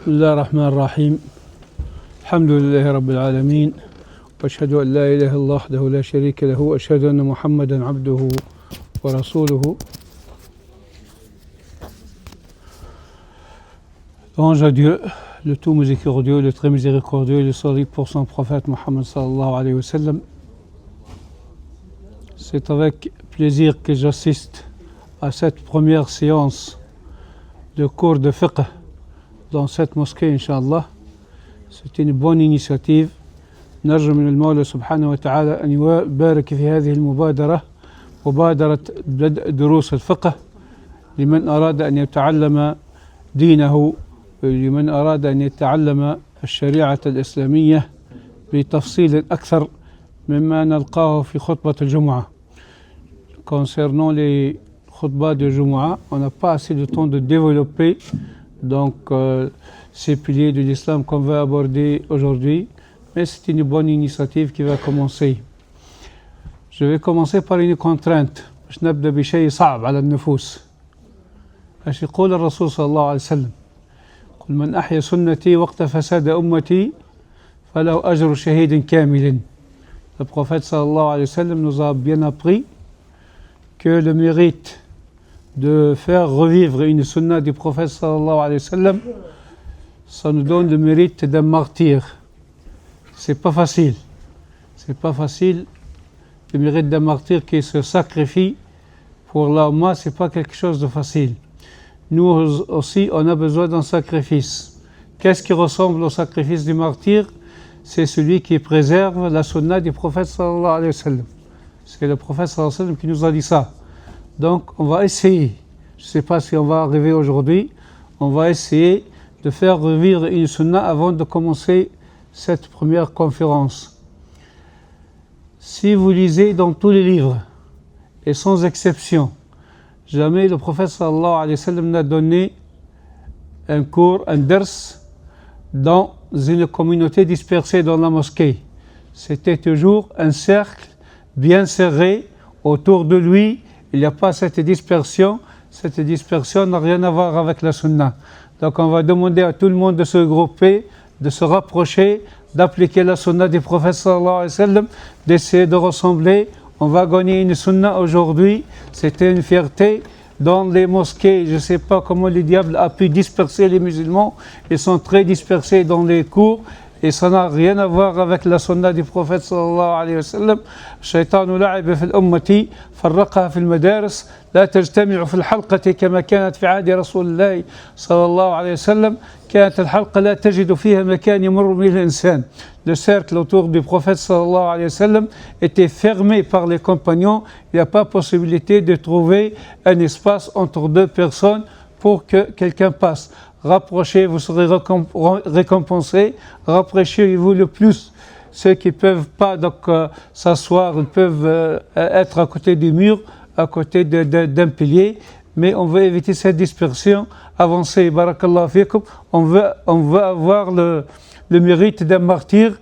بسم الله الرحمن الرحيم الحمد لله رب العالمين وأشهد أن لا إله إلا الله وحده لا شريك له وأشهد أن محمدا عبده ورسوله. Louange à Dieu, le tout miséricordieux, le très miséricordieux, le salut pour son prophète Mohammed sallallahu alayhi wa sallam. C'est avec plaisir que j'assiste à cette première séance de cours de fiqh dans cette mosquée, Inch'Allah. C'est une bonne initiative. نرجو من المولى سبحانه وتعالى أن يبارك في هذه المبادرة، مبادرة بدء دروس الفقه لمن أراد أن يتعلم دينه، لمن أراد أن يتعلم الشريعة الإسلامية بتفصيل أكثر مما نلقاه في خطبة الجمعة. Concernant les khutbahs de Jumu'ah, on n'a pas assez de temps de développer ces piliers de l'islam qu'on va aborder aujourd'hui, mais c'est une bonne initiative qui va commencer. Je vais commencer par une contrainte. باش نبدا بشيء صعب على النفوس. ايش يقول الرسول صلى الله عليه وسلم؟ قل من أحيا سنتي وقت فساد أمتي فله أجر شهيد كامل. Le prophète sallallahu alayhi wa sallam nous a bien appris que le mérite de faire revivre une sunna du prophète sallallahu alayhi wa sallam, ça nous donne le mérite d'un martyr. C'est pas facile. C'est pas facile. Le mérite d'un martyr qui se sacrifie pour l'Ummah, c'est pas quelque chose de facile. Nous aussi, on a besoin d'un sacrifice. Qu'est-ce qui ressemble au sacrifice du martyr? C'est celui qui préserve la sunna du prophète sallallahu alayhi wa sallam. C'est le prophète sallallahu alayhi wa sallam qui nous a dit ça. Donc, on va essayer. Je ne sais pas si on va arriver aujourd'hui. On va essayer de faire revivre une sunna avant de commencer cette première conférence. Si vous lisez dans tous les livres, et sans exception, jamais le prophète sallallahu alayhi wa sallam n'a donné un cours, un dars, dans une communauté dispersée dans la mosquée. C'était toujours un cercle bien serré autour de lui. Il n'y a pas cette dispersion. Cette dispersion n'a rien à voir avec la sunna. Donc on va demander à tout le monde de se grouper, de se rapprocher, d'appliquer la sunna du prophète sallallahu alayhi wa sallam, d'essayer de ressembler. On va gagner une sunna aujourd'hui. C'était une fierté. Dans les mosquées, je ne sais pas comment le diable a pu disperser les musulmans. Ils sont très dispersés dans les cours. Et ça n'a rien à voir avec la sunna du prophète sallallahu alayhi wa sallam. الشيطان لعب في الأمة فرقها في المدارس لا تجتمع في الحلقة كما كانت في عهد رسول الله صلى الله عليه وسلم. كانت الحلقة لا تجد فيها مكان يمر به الإنسان. Le cercle autour du prophète sallallahu alayhi wa sallam était fermé par les compagnons. Il n'y a pas possibilité de trouver un espace entre deux personnes pour que quelqu'un passe. Rapprochez, vous serez récompensés. Rapprochez-vous le plus. Ceux qui ne peuvent pas s'asseoir, ils peuvent être à côté du mur, à côté d'un pilier. Mais on veut éviter cette dispersion. Avancez, barakallahu fikum. On veut avoir le mérite d'un martyr.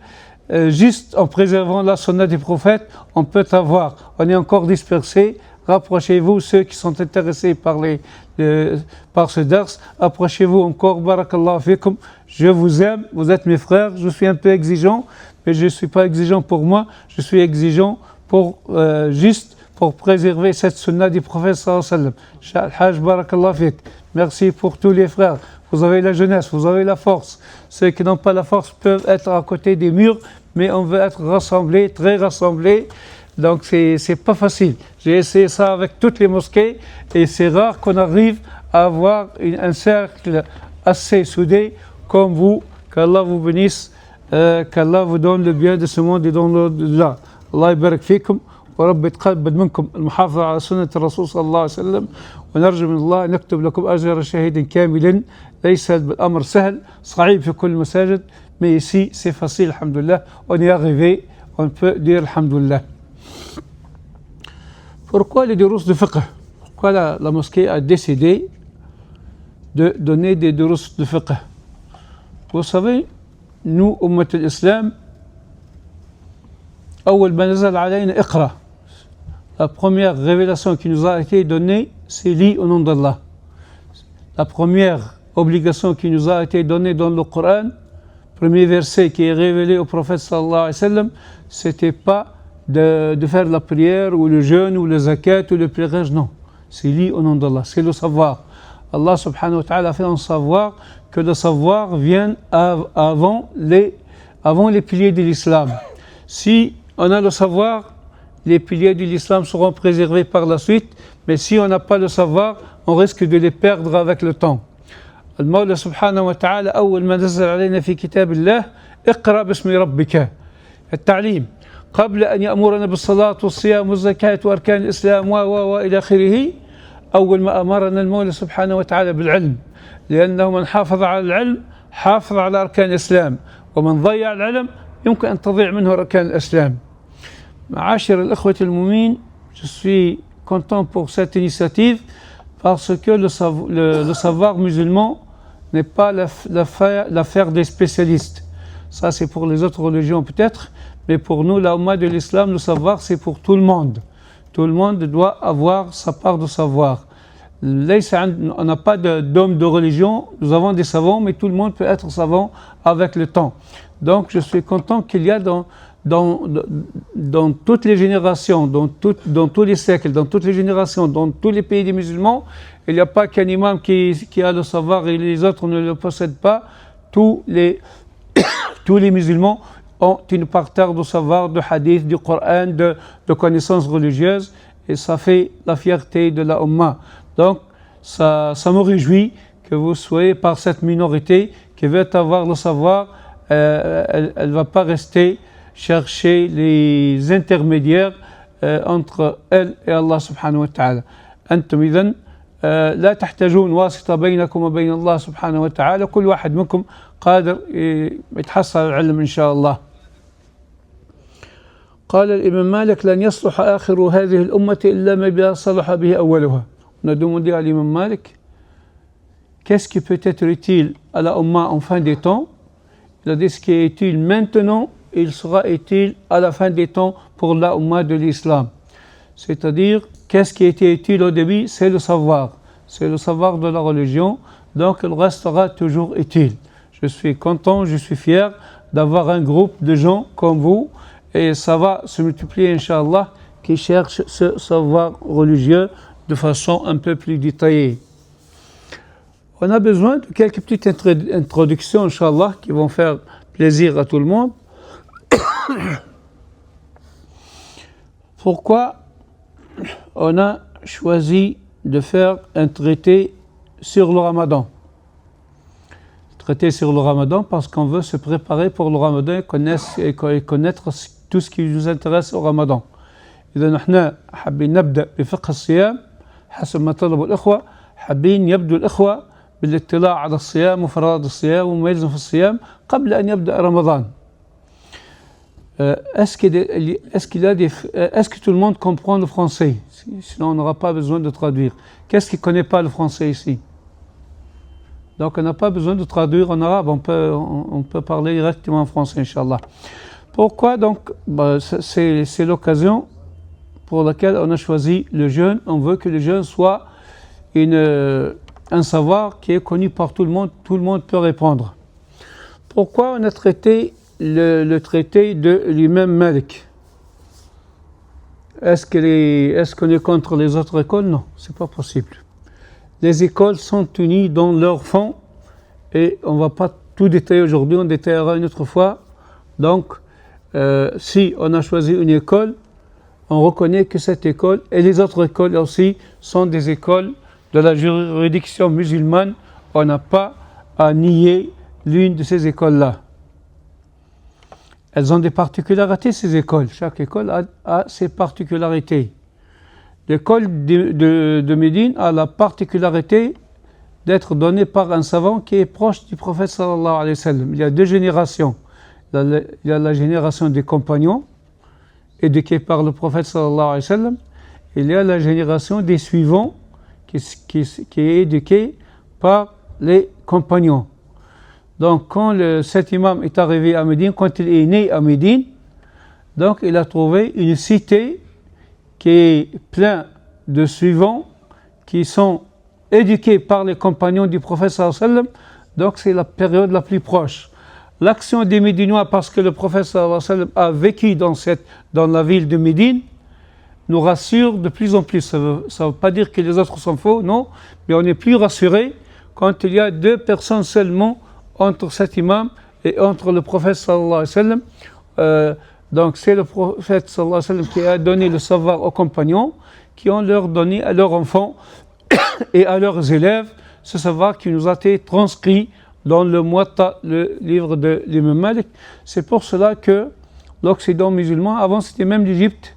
Juste en préservant la sunna du prophète, on peut avoir. On est encore dispersés. Rapprochez-vous, ceux qui sont intéressés par ce dars, approchez-vous encore, barakallahu fikum. Je vous aime, vous êtes mes frères, je suis un peu exigeant, mais je ne suis pas exigeant pour moi, je suis exigeant juste pour préserver cette sunna du prophète sallallahu alayhi wa sallam. Hajj, barakallahu fik. Merci pour tous les frères. Vous avez la jeunesse, vous avez la force. Ceux qui n'ont pas la force peuvent être à côté des murs, mais on veut être rassemblés, très rassemblés. Donc c'est pas facile. J'ai essayé ça avec toutes les mosquées et c'est rare qu'on arrive à avoir un cercle assez soudé comme vous. Qu'Allah vous bénisse, qu'Allah vous donne le bien de ce monde et dans l'au-delà. Allah يبارك فيكم ورب يتقبل منكم المحافظة على سنة الرسول صلى الله عليه وسلم ونرجو من الله أن نكتب لكم أجر شهيد كامل. ليس بالأمر سهل صعيب في كل المساجد mais ici c'est facile alhamdoulilah. On est arrivé, on peut dire alhamdoulilah. Pourquoi les durus de fiqh? Pourquoi la mosquée a décidé de donner des durus de fiqh? Vous savez, nous, Ummat al-Islam, أول ما نزل علينا اقرأ. La première révélation qui nous a été donnée, c'est lis au nom d'Allah. La première obligation qui nous a été donnée dans le Coran, premier verset qui est révélé au prophète sallallahu alayhi wa sallam, c'était pas de faire la prière ou le jeûne ou le zakat ou le pèlerinage, non. C'est lié au nom d'Allah, c'est le savoir. Allah subhanahu wa ta'ala a fait en savoir que le savoir vient avant les piliers de l'islam. Si on a le savoir, les piliers de l'islam seront préservés par la suite, mais si on n'a pas le savoir, on risque de les perdre avec le temps. المولى سبحانه وتعالى أول ما نزل علينا في كتاب الله اقرأ باسم ربك التعليم قبل أن يأمرنا بالصلاة والصيام والزكاة وأركان الإسلام وإلى آخره أول ما أمرنا المولى سبحانه وتعالى بالعلم لأنه من حافظ على العلم حافظ على أركان الإسلام ومن ضيع العلم يمكن أن تضيع منه أركان الإسلام. معاشر الإخوة المؤمنين, je suis content pour cette initiative parce que le savoir musulman n'est pas l'affaire des spécialistes. Ça, c'est pour les autres religions peut-être, mais pour nous, la Ummah de l'islam, le savoir, c'est pour tout le monde. Tout le monde doit avoir sa part de savoir. On n'a pas d'hommes de religion, nous avons des savants, mais tout le monde peut être savant avec le temps. Donc, je suis content qu'il y a dans toutes les générations, dans tous les siècles, dans toutes les générations, dans tous les pays des musulmans, il n'y a pas qu'un imam qui a le savoir et les autres ne le possèdent pas. Tous les musulmans ont une parterre de savoir, de hadith, du Coran, de connaissances religieuses, et ça fait la fierté de la Ummah. Donc, ça me réjouit que vous soyez par cette minorité qui veut avoir le savoir. Elle ne va pas rester chercher les intermédiaires entre elle et Allah subhanahu wa ta'ala. أنتم إذن لا تحتاجون واسطة بينكم وبين الله سبحانه وتعالى, كل واحد منكم قادر يتحصل العلم إن شاء الله. قال الإمام مالك لن يصلح آخر هذه الأمة إلا ما صلح به أولها. On a demandé à l'imam Malik qu'est-ce qui peut être utile à la Ummah en fin des temps. Il a dit ce qui est utile maintenant, il sera utile à la fin des temps pour la Ummah de l'islam. C'est-à-dire, qu'est-ce qui était utile au début? C'est le savoir. C'est le savoir de la religion, donc il restera toujours utile. Je suis content, je suis fier d'avoir un groupe de gens comme vous, et ça va se multiplier, Inch'Allah, qui cherchent ce savoir religieux de façon un peu plus détaillée. On a besoin de quelques petites introductions, Inch'Allah, qui vont faire plaisir à tout le monde. Pourquoi on a choisi de faire un traité sur le Ramadan? Traité sur le Ramadan parce qu'on veut se préparer pour le Ramadan et connaître tout ce qui nous intéresse au Ramadan. إذا نحن حابين نبدأ بفقه الصيام حسب ما طلبوا الإخوة, حابين يبدو الإخوة بالاطلاع على الصيام وفرائض الصيام وما يلزم في الصيام قبل أن يبدأ رمضان. Est-ce que tout le monde comprend le français? Sinon on n'aura pas besoin de traduire. Qu'est-ce qui ne connaît pas le français ici? Donc on n'a pas besoin de traduire en arabe, on peut parler directement en français, Inch'Allah. Pourquoi donc? C'est l'occasion pour laquelle on a choisi le jeûne. On veut que le jeûne soit un savoir qui est connu par tout le monde peut répondre. Pourquoi on a traité le traité de l'imam Malik? Est-ce qu'on est contre les autres écoles? Non, c'est pas possible. Les écoles sont unies dans leur fond et on ne va pas tout détailler aujourd'hui, on détaillera une autre fois. Donc, si on a choisi une école, on reconnaît que cette école et les autres écoles aussi sont des écoles de la juridiction musulmane. On n'a pas à nier l'une de ces écoles-là. Elles ont des particularités, ces écoles. Chaque école a ses particularités. L'école de Médine a la particularité d'être donnée par un savant qui est proche du prophète sallallahu alayhi wa sallam. Il y a deux générations. Il y a la génération des compagnons, éduqués par le prophète sallallahu alayhi wa sallam. Il y a la génération des suivants, qui est éduquée par les compagnons. Donc, quand cet imam est arrivé à Médine, quand il est né à Médine, donc il a trouvé une cité qui est pleine de suivants qui sont éduqués par les compagnons du prophète sallallahu alayhi wa sallam, donc c'est la période la plus proche. L'action des Médinois, parce que le prophète sallallahu alayhi wa sallam a vécu dans la ville de Médine, nous rassure de plus en plus. Ça ne veut pas dire que les autres sont faux, non, mais on est plus rassuré quand il y a 2 personnes seulement entre cet imam et entre le prophète sallallahu alayhi wa sallam. Donc c'est le prophète sallallahu alayhi wa sallam qui a donné le savoir aux compagnons, qui ont leur donné à leurs enfants et à leurs élèves ce savoir qui nous a été transcrit dans le Muwatta, le livre de l'imam Malik. C'est pour cela que l'Occident musulman, avant c'était même l'Égypte,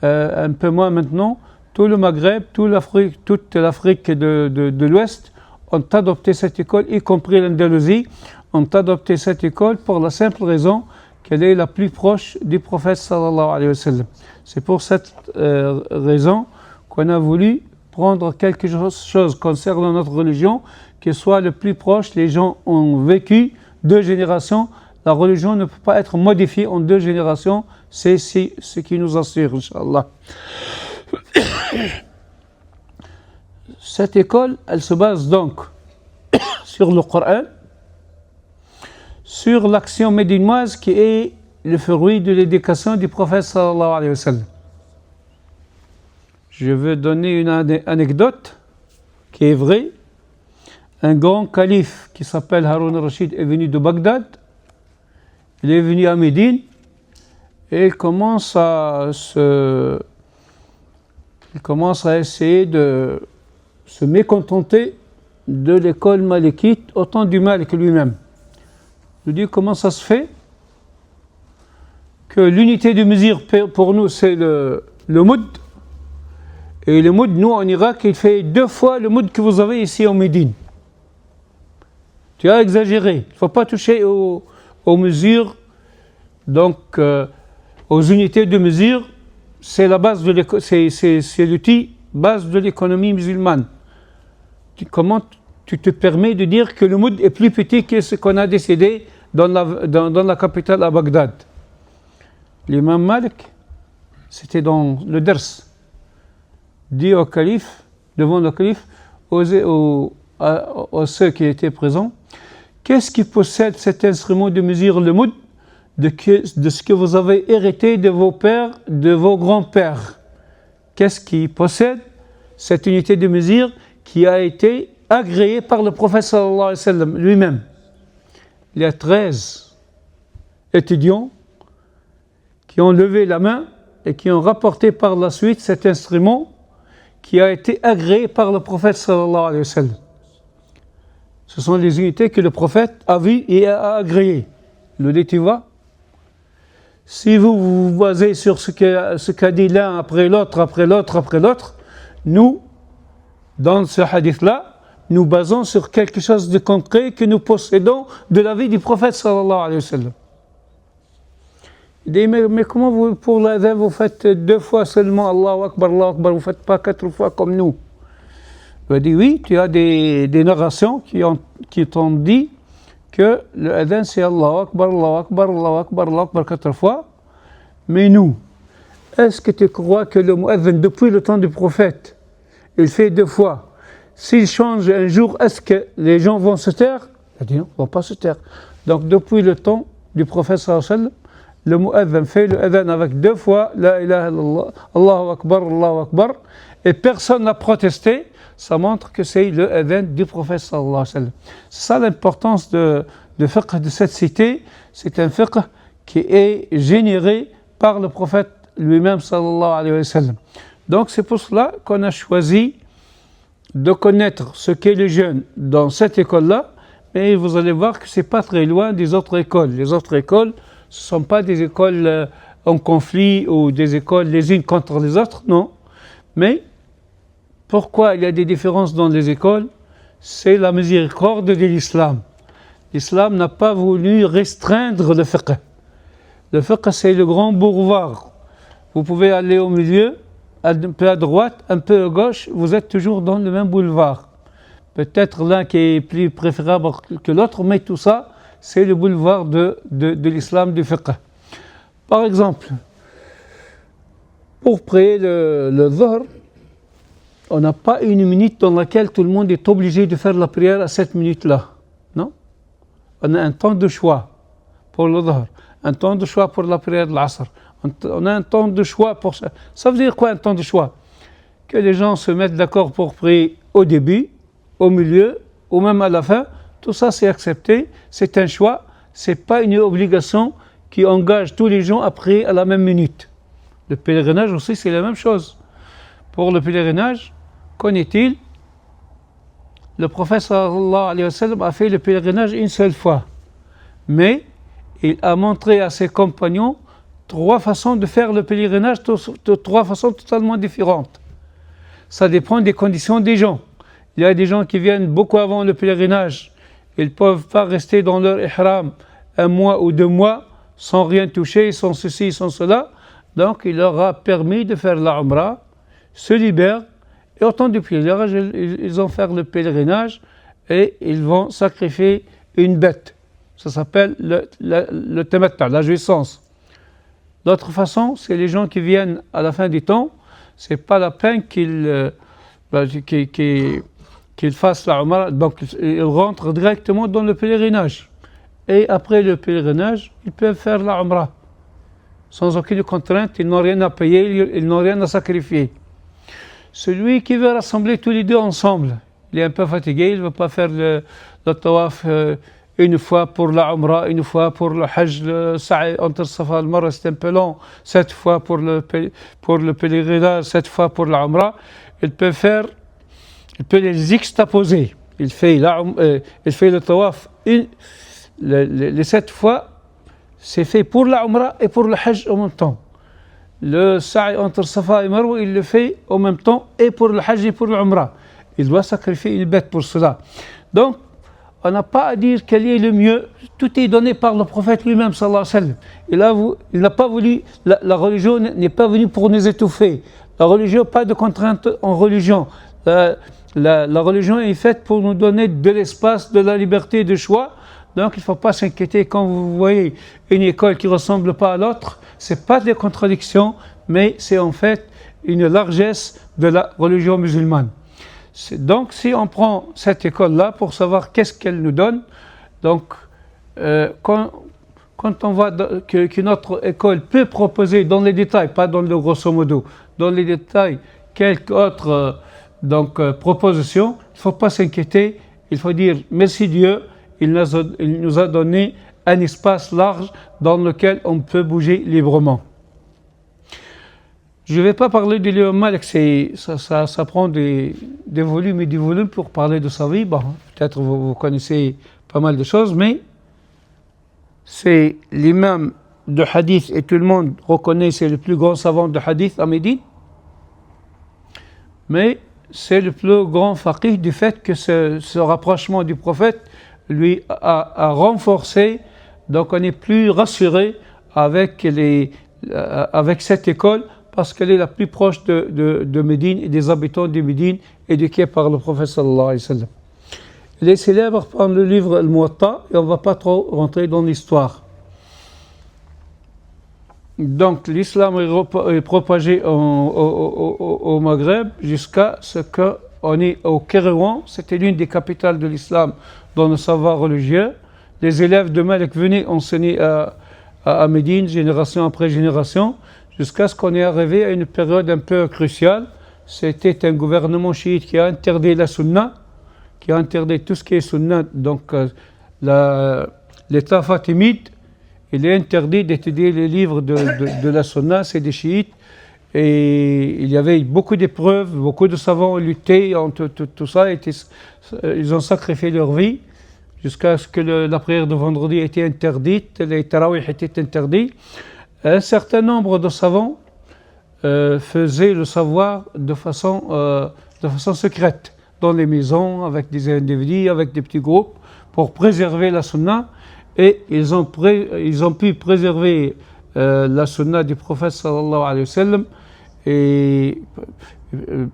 un peu moins maintenant, tout le Maghreb, toute l'Afrique de l'Ouest ont adopté cette école, y compris l'Andalousie, ont adopté cette école pour la simple raison qu'elle est la plus proche du prophète sallallahu alayhi wa sallam. C'est pour cette raison qu'on a voulu prendre quelque chose concernant notre religion qui soit le plus proche. Les gens ont vécu 2 générations. La religion ne peut pas être modifiée en 2 générations. C'est ce qui nous assure, Inch'Allah. Cette école, elle se base donc sur le Coran, sur l'action médinoise qui est le fruit de l'éducation du prophète sallallahu alayhi wa sallam. Je veux donner une anecdote qui est vraie. Un grand calife qui s'appelle Haroun al-Rachid est venu de Bagdad. Il est venu à Médine et il commence à essayer de se mécontenter de l'école malikite autant du Malik lui-même. Il dit comment ça se fait que l'unité de mesure pour nous c'est le moud, et le moud, nous en Irak, il fait 2 fois le moud que vous avez ici en Médine. Tu as exagéré. Il ne faut pas toucher aux mesures, donc aux unités de mesure. C'est la base de c'est l'outil base de l'économie musulmane. Comment tu te permets de dire que le moud est plus petit que ce qu'on a décidé dans la capitale à Bagdad? L'imam Malik, c'était dans le ders, dit au calife, devant le calife, aux ceux qui étaient présents, qu'est-ce qui possède cet instrument de mesure, le moud, de ce que vous avez hérité de vos pères, de vos grands-pères? Qu'est-ce qui possède cette unité de mesure qui a été agréée par le prophète sallallahu alayhi wa sallam lui-même? Il y a 13 étudiants qui ont levé la main et qui ont rapporté par la suite cet instrument qui a été agréé par le prophète sallallahu alayhi wa sallam. Ce sont les unités que le prophète a vues et a agréées. Il nous dit, tu vois, si vous vous basez sur ce qu'a dit l'un après l'autre, nous, dans ce hadith-là, nous basons sur quelque chose de concret que nous possédons de la vie du prophète sallallahu alayhi wa sallam. Il dit, mais comment vous, pour l'adhan, vous faites 2 fois seulement Allahu Akbar, vous ne faites pas 4 fois comme nous? Il dit, oui, tu as des narrations qui t'ont dit que le adhan c'est Allahu Akbar, Allahu Akbar, Allahu Akbar, Allahu Akbar 4 fois. Mais nous, est-ce que tu crois que le muadhan, depuis le temps du prophète, il fait 2 fois? S'il change un jour, est-ce que les gens vont se taire? Il dit non, ils ne vont pas se taire. Donc depuis le temps du prophète sallallahu alayhi wa sallam, le muadhan fait le adhan avec 2 fois la ilaha illallah, Allahu Akbar, et personne n'a protesté. Ça montre que c'est le adhan du prophète sallallahu alayhi wa sallam. C'est ça l'importance de fiqh de cette cité. C'est un fiqh qui est généré par le prophète lui-même sallallahu alayhi wa sallam. Donc c'est pour cela qu'on a choisi de connaître ce qu'est le jeûne dans cette école-là, mais vous allez voir que c'est pas très loin des autres écoles. Les autres écoles, ce ne sont pas des écoles en conflit ou des écoles les unes contre les autres, non. Mais pourquoi il y a des différences dans les écoles? C'est la miséricorde de l'islam. L'islam n'a pas voulu restreindre le fiqh. Le fiqh, c'est le grand boulevard. Vous pouvez aller au milieu, un peu à droite, un peu à gauche, vous êtes toujours dans le même boulevard. Peut-être l'un qui est plus préférable que l'autre, mais tout ça, c'est le boulevard de l'islam, du fiqh. Par exemple, pour prier le dhuhr, on n'a pas une minute dans laquelle tout le monde est obligé de faire la prière à cette minute-là. Non? On a un temps de choix pour le Dhuhr, un temps de choix pour la prière de l'Asr. On a un temps de choix pour ça. Ça veut dire quoi un temps de choix? Que les gens se mettent d'accord pour prier au début, au milieu, ou même à la fin. Tout ça c'est accepté, c'est un choix, c'est pas une obligation qui engage tous les gens à prier à la même minute. Le pèlerinage aussi c'est la même chose. Pour le pèlerinage, qu'en est-il? Le prophète sallallahu alayhi wa sallam a fait le pèlerinage une seule fois. Mais il a montré à ses compagnons 3 façons de faire le pèlerinage, 3 façons totalement différentes. Ça dépend des conditions des gens. Il y a des gens qui viennent beaucoup avant le pèlerinage. Ils ne peuvent pas rester dans leur ihram 1 mois ou 2 mois sans rien toucher, sans ceci, sans cela. Donc il leur a permis de faire la Umrah, se libèrent, et au temps du pèlerinage, ils vont faire le pèlerinage et ils vont sacrifier une bête. Ça s'appelle le tamatta, la jouissance. L'autre façon, c'est les gens qui viennent à la fin du temps, c'est pas la peine qu'ils fassent la Umrah, donc ils rentrent directement dans le pèlerinage. Et après le pèlerinage, ils peuvent faire la Umrah. Sans aucune contrainte, ils n'ont rien à payer, ils n'ont rien à sacrifier. Celui qui veut rassembler tous les deux ensemble, il est un peu fatigué, il ne veut pas faire le tawaf une fois pour la Umrah, une fois pour le Hajj, le Sa'i entre Safa et Marwa, c'est un peu long, 7 fois pour le pèlerinage, 7 fois pour la Umrah, il peut les juxtaposer. Il fait le tawaf, les 7 fois, c'est fait pour la Umrah et pour le Hajj en même temps. Le Sa'i entre Safa et Marwa, il le fait en même temps et pour le Hajj et pour l'Umrah. Il doit sacrifier une bête pour cela. Donc, on n'a pas à dire quel est le mieux. Tout est donné par le prophète lui-même, sallallahu alayhi wa sallam. Il n'a pas voulu, la religion n'est pas venue pour nous étouffer. La religion, pas de contrainte en religion. La religion est faite pour nous donner de l'espace, de la liberté de choix. Donc il ne faut pas s'inquiéter quand vous voyez une école qui ne ressemble pas à l'autre. Ce n'est pas des contradictions, mais c'est en fait une largesse de la religion musulmane. Donc si on prend cette école-là pour savoir qu'est-ce qu'elle nous donne, donc quand on voit que notre école peut proposer dans les détails, pas dans le grosso modo, dans les détails, quelques autres propositions, il ne faut pas s'inquiéter, il faut dire merci Dieu, il nous a donné un espace large dans lequel on peut bouger librement. Je ne vais pas parler de l'imam Malik, ça prend des volumes et des volumes pour parler de sa vie. Bon, peut-être vous connaissez pas mal de choses, mais c'est l'imam de hadith et tout le monde reconnaît c'est le plus grand savant de hadith à Médine. Mais c'est le plus grand faqih du fait que ce rapprochement du prophète lui a renforcé, donc on est plus rassuré avec cette école parce qu'elle est la plus proche de Médine et des habitants de Médine éduqués par le prophète sallallahu alayhi wa sallam. Il est célèbre par le livre Al-Muwatta et on ne va pas trop rentrer dans l'histoire. Donc l'islam est propagé au Maghreb jusqu'à ce qu'on est au Kairouan, c'était l'une des capitales de l'islam dans le savoir religieux. Les élèves de Malik venaient enseigner à Médine, génération après génération, jusqu'à ce qu'on est arrivé à une période un peu cruciale. C'était un gouvernement chiite qui a interdit la sunna, qui a interdit tout ce qui est sunna, donc l'État fatimide. Il est interdit d'étudier les livres de la sunna, c'est des chiites. Et il y avait beaucoup d'épreuves, beaucoup de savants ont lutté, tout ça, ils ont sacrifié leur vie jusqu'à ce que la prière de vendredi ait été interdite, les tarawih étaient interdits. Un certain nombre de savants faisaient le savoir de façon secrète, dans les maisons, avec des individus, avec des petits groupes, pour préserver la sunna. Et ils ont pu préserver la sunna du prophète sallallahu alayhi wa sallam et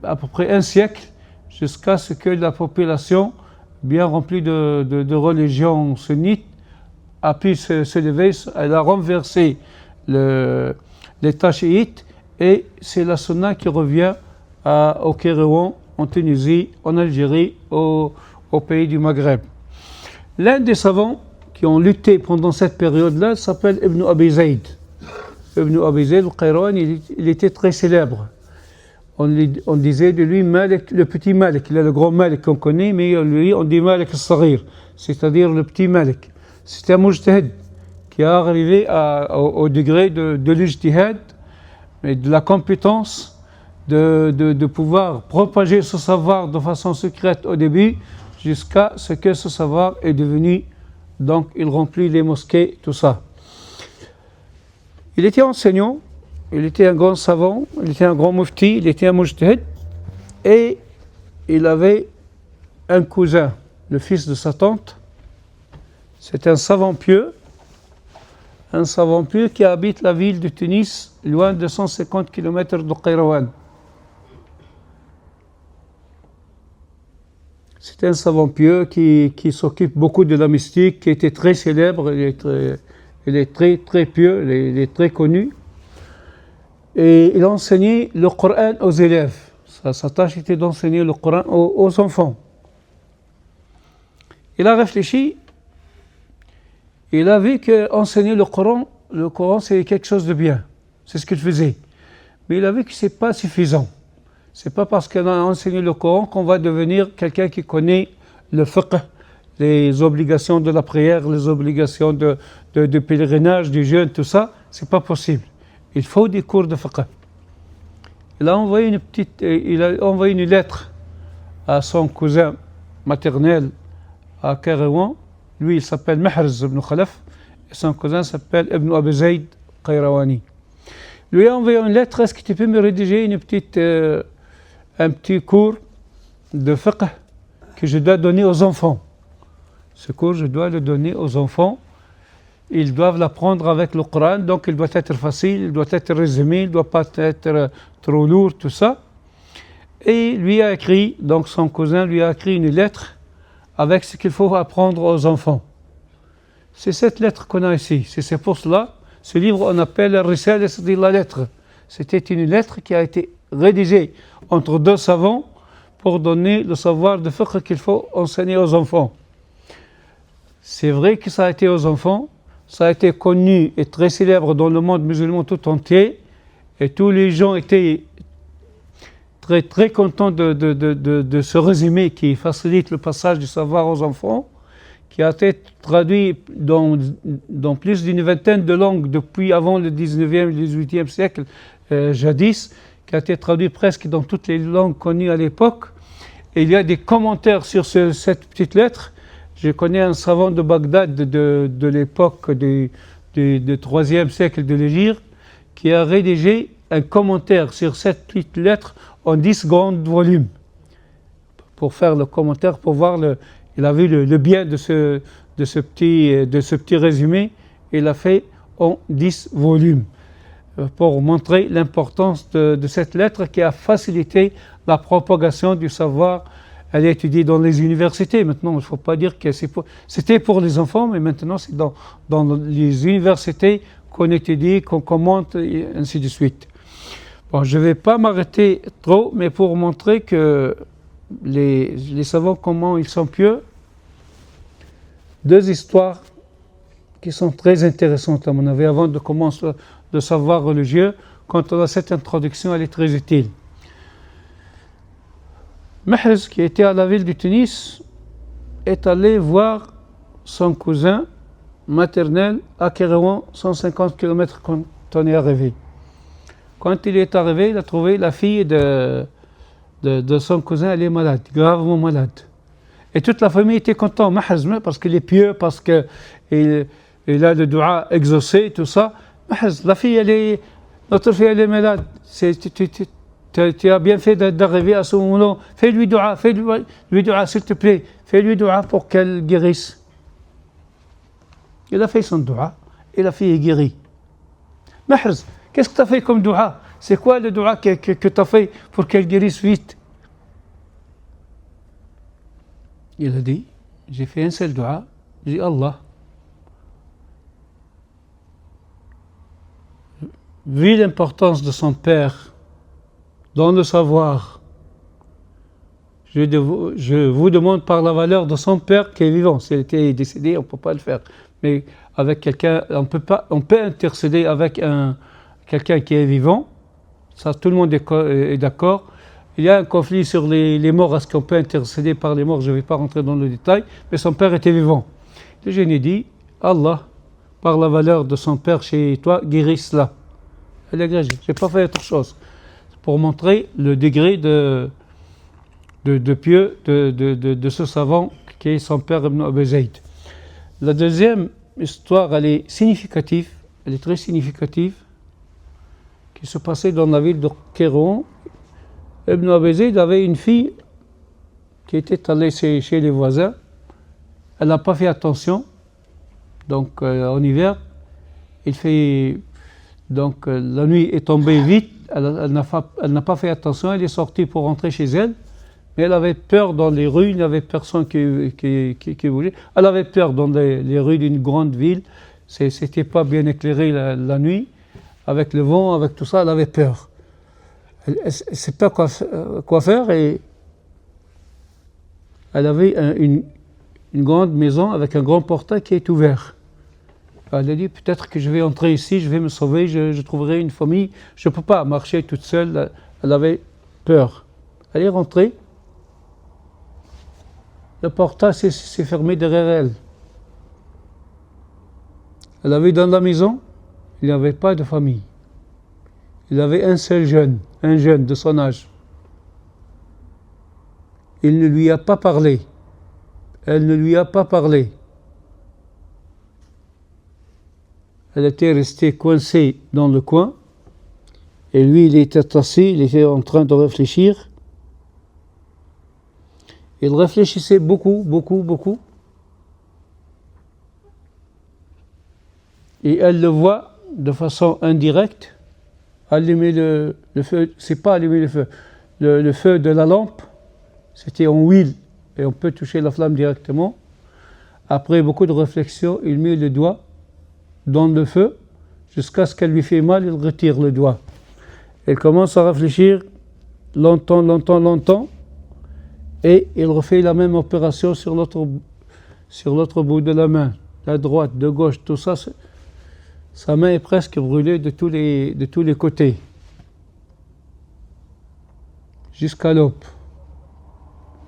à peu près un siècle, jusqu'à ce que la population bien remplie de religion sunnite a pu se lever. Elle a renversé l'État chiite et c'est la sunna qui revient au Kairouan en Tunisie, en Algérie, au pays du Maghreb. L'un des savants qui ont lutté pendant cette période-là s'appelle Ibn Abi Zayd. Ibn Abi Zayd al-Qayrawani, il était très célèbre. On disait de lui Malik, le petit Malik. Il est le grand Malik qu'on connaît, mais lui, on dit Malik al-Saghir, c'est-à-dire le petit Malik. C'était un mujtahid qui est arrivé au degré de l'ijtihad, et de la compétence de pouvoir propager ce savoir de façon secrète au début, jusqu'à ce que ce savoir est devenu, donc il remplit les mosquées, tout ça. Il était enseignant, il était un grand savant, il était un grand mufti, il était un mujtahid, et il avait un cousin, le fils de sa tante. C'est un savant pieux qui habite la ville de Tunis, loin de 150 km de Qayrawan. C'est un savant pieux qui s'occupe beaucoup de la mystique, qui était très célèbre, il est très, très pieux, il est très connu. Et il enseignait le Coran aux élèves. Sa tâche était d'enseigner le Coran aux enfants. Il a réfléchi, il a vu qu'enseigner le Coran c'est quelque chose de bien. C'est ce qu'il faisait. Mais il a vu que ce n'est pas suffisant. Ce n'est pas parce qu'on a enseigné le Coran qu'on va devenir quelqu'un qui connaît le fiqh, les obligations de la prière, les obligations de pèlerinage, du jeûne, tout ça. Ce n'est pas possible. Il faut des cours de fiqh. Il a envoyé une lettre à son cousin maternel à Kairouan. Lui, il s'appelle Mahrez ibn Khalaf et son cousin s'appelle Ibn Abi Zayd Qayrawani. Lui a envoyé une lettre. Est-ce que tu peux me rédiger un petit cours de fiqh que je dois donner aux enfants? Ce cours, je dois le donner aux enfants. Ils doivent l'apprendre avec le Coran, donc il doit être facile, il doit être résumé, il ne doit pas être trop lourd, tout ça. Et lui a écrit, donc son cousin lui a écrit une lettre avec ce qu'il faut apprendre aux enfants. C'est cette lettre qu'on a ici. C'est pour cela, ce livre on appelle Risala, c'est-à-dire la lettre. C'était une lettre qui a été rédigée entre deux savants pour donner le savoir de fiqh qu'il faut enseigner aux enfants. C'est vrai que ça a été aux enfants, ça a été connu et très célèbre dans le monde musulman tout entier, et tous les gens étaient très, très contents de ce résumé qui facilite le passage du savoir aux enfants, qui a été traduit dans plus d'une vingtaine de langues depuis avant le 19e et le 18e siècle, jadis, qui a été traduit presque dans toutes les langues connues à l'époque. Et il y a des commentaires sur cette petite lettre. Je connais un savant de Bagdad de l'époque du 3e siècle de l'Hégire qui a rédigé un commentaire sur cette petite lettre en 10 grands volumes. Pour faire le commentaire, pour voir il a vu le bien de ce petit résumé, il l'a fait en 10 volumes pour montrer l'importance de cette lettre qui a facilité la propagation du savoir. Elle est étudiée dans les universités. Maintenant, il ne faut pas dire que c'était pour les enfants, mais maintenant c'est dans les universités qu'on étudie, qu'on commente, et ainsi de suite. Bon, je ne vais pas m'arrêter trop, mais pour montrer que les savants, comment ils sont pieux, deux histoires qui sont très intéressantes à mon avis, avant de commencer le savoir religieux. Quand on a cette introduction, elle est très utile. Mahrez, qui était à la ville de Tunis, est allé voir son cousin maternel à Kairouan, 150 km quand on est arrivé. Quand il est arrivé, il a trouvé la fille de son cousin, elle est malade, gravement malade. Et toute la famille était contente, Mahrez, parce qu'il est pieux, parce qu'il a le dua exaucé, tout ça. Mahrez, notre fille, elle est malade. Tu as bien fait d'arriver à ce moment-là. Fais-lui dua, s'il te plaît. Fais-lui dua pour qu'elle guérisse. Il a fait son dua et la fille est guérie. Mahrez, qu'est-ce que tu as fait comme dua? C'est quoi le dua que tu as fait pour qu'elle guérisse vite? Il a dit, j'ai fait un seul dua. J'ai dit, Allah, vu l'importance de son père dans le savoir, je vous demande par la valeur de son père qui est vivant. S'il était décédé, on ne peut pas le faire. Mais avec quelqu'un, on peut intercéder avec quelqu'un qui est vivant. Ça, tout le monde est d'accord. Il y a un conflit sur les morts. Est-ce qu'on peut intercéder par les morts? Je ne vais pas rentrer dans le détail. Mais son père était vivant. Le génie dit, Allah, par la valeur de son père chez toi, guéris cela. Elle est agrégée. Je n'ai pas fait autre chose. Pour montrer le degré de pieux de ce savant qui est son père Ibn Abi Zayd. La deuxième histoire, elle est significative, elle est très significative, qui se passait dans la ville de Kérouan. Ibn Abi Zayd avait une fille qui était allée chez les voisins. Elle n'a pas fait attention, donc en hiver, la nuit est tombée vite, elle n'a pas fait attention, elle est sortie pour rentrer chez elle. Mais elle avait peur dans les rues, il n'y avait personne qui bougeait. Elle avait peur dans les rues d'une grande ville. C'était pas bien éclairé la nuit. Avec le vent, avec tout ça, elle avait peur. Elle ne sait pas quoi faire. Et elle avait une grande maison avec un grand portail qui est ouvert. Elle a dit, peut-être que je vais entrer ici, je vais me sauver, je trouverai une famille. Je ne peux pas marcher toute seule. Elle avait peur. Elle est rentrée. Le portail s'est fermé derrière elle. Elle avait dans la maison, il n'y avait pas de famille. Il y avait un seul jeune, un jeune de son âge. Il ne lui a pas parlé. Elle ne lui a pas parlé. Elle était restée coincée dans le coin. Et lui, il était assis, il était en train de réfléchir. Il réfléchissait beaucoup, beaucoup, beaucoup. Et elle le voit de façon indirecte allumer le feu. C'est pas allumer le feu. Le feu de la lampe, c'était en huile et on peut toucher la flamme directement. Après beaucoup de réflexion, il met le doigt dans le feu jusqu'à ce qu'elle lui fait mal, il retire le doigt. Elle commence à réfléchir longtemps, longtemps, longtemps. Et il refait la même opération sur l'autre bout de la main, la droite, de gauche, tout ça. Sa main est presque brûlée de tous les côtés. Jusqu'à l'aube.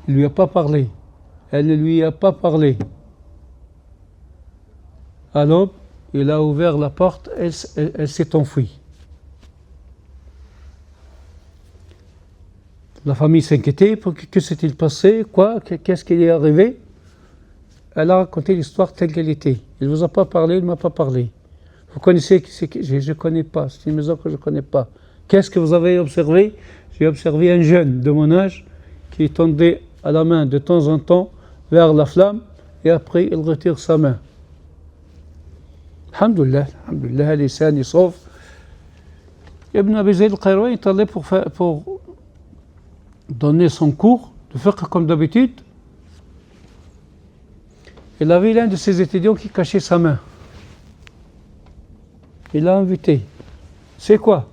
Il ne lui a pas parlé. Elle ne lui a pas parlé. À l'aube, il a ouvert la porte, elle s'est enfuie. La famille s'inquiétait, que s'est-il passé, qu'est-ce qui est arrivé? Elle a raconté l'histoire telle qu'elle était. Il ne vous a pas parlé, il ne m'a pas parlé. Vous connaissez qui c'est? Je ne connais pas, c'est une maison que je ne connais pas. Qu'est-ce que vous avez observé? J'ai observé un jeune de mon âge qui tendait à la main de temps en temps vers la flamme et après il retire sa main. Alhamdulillah, alhamdulillah, l'Isan il sauve. Ibn Abi Zayd al-Qayrawi est allé pour donner son cours de fiqh comme d'habitude. Il avait l'un de ses étudiants qui cachait sa main. Il l'a invité. C'est quoi?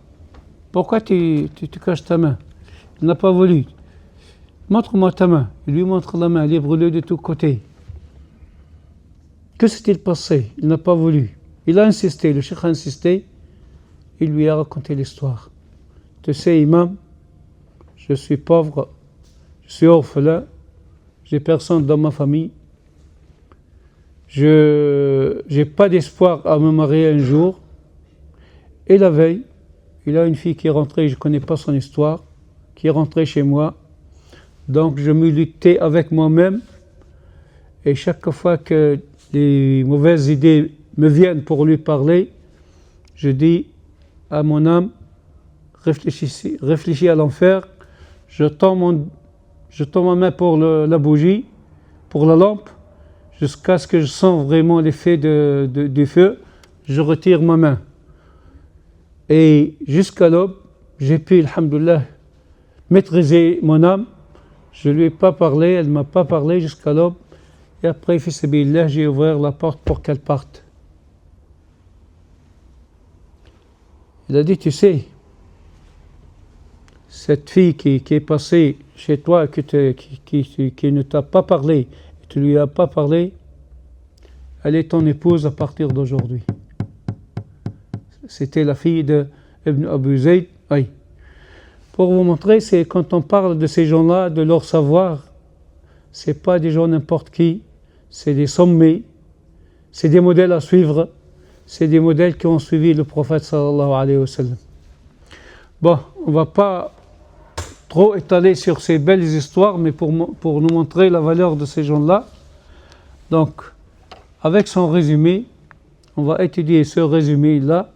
Pourquoi tu caches ta main? Il n'a pas voulu. Montre-moi ta main. Il lui montre la main, elle est brûlée de tous côtés. Que s'est-il passé? Il n'a pas voulu. Il a insisté, le cheikh a insisté. Il lui a raconté l'histoire. Tu sais, imam, je suis pauvre, je suis orphelin, j'ai personne dans ma famille. Je n'ai pas d'espoir à me marier un jour. Et la veille, il a une fille qui est rentrée, je ne connais pas son histoire, qui est rentrée chez moi. Donc je me luttais avec moi-même. Et chaque fois que les mauvaises idées me viennent pour lui parler, je dis à mon âme, réfléchis à l'enfer. Je tends ma main pour la bougie, pour la lampe, jusqu'à ce que je sens vraiment l'effet du feu. Je retire ma main. Et jusqu'à l'aube, j'ai pu, alhamdoulilah, maîtriser mon âme. Je ne lui ai pas parlé, elle ne m'a pas parlé jusqu'à l'aube. Et après, fi sabilillah, j'ai ouvert la porte pour qu'elle parte. Il a dit, tu sais, cette fille qui est passée chez toi qui ne t'a pas parlé, et tu lui as pas parlé, elle est ton épouse à partir d'aujourd'hui. C'était la fille de Ibn Abu Zayd. Oui. Pour vous montrer, c'est quand on parle de ces gens-là, de leur savoir, c'est pas des gens n'importe qui, c'est des sommets, c'est des modèles à suivre, c'est des modèles qui ont suivi le prophète sallallahu alayhi wa sallam. Bon, on va pas trop étaler sur ces belles histoires, mais pour nous montrer la valeur de ces gens-là. Donc, avec son résumé, on va étudier ce résumé-là.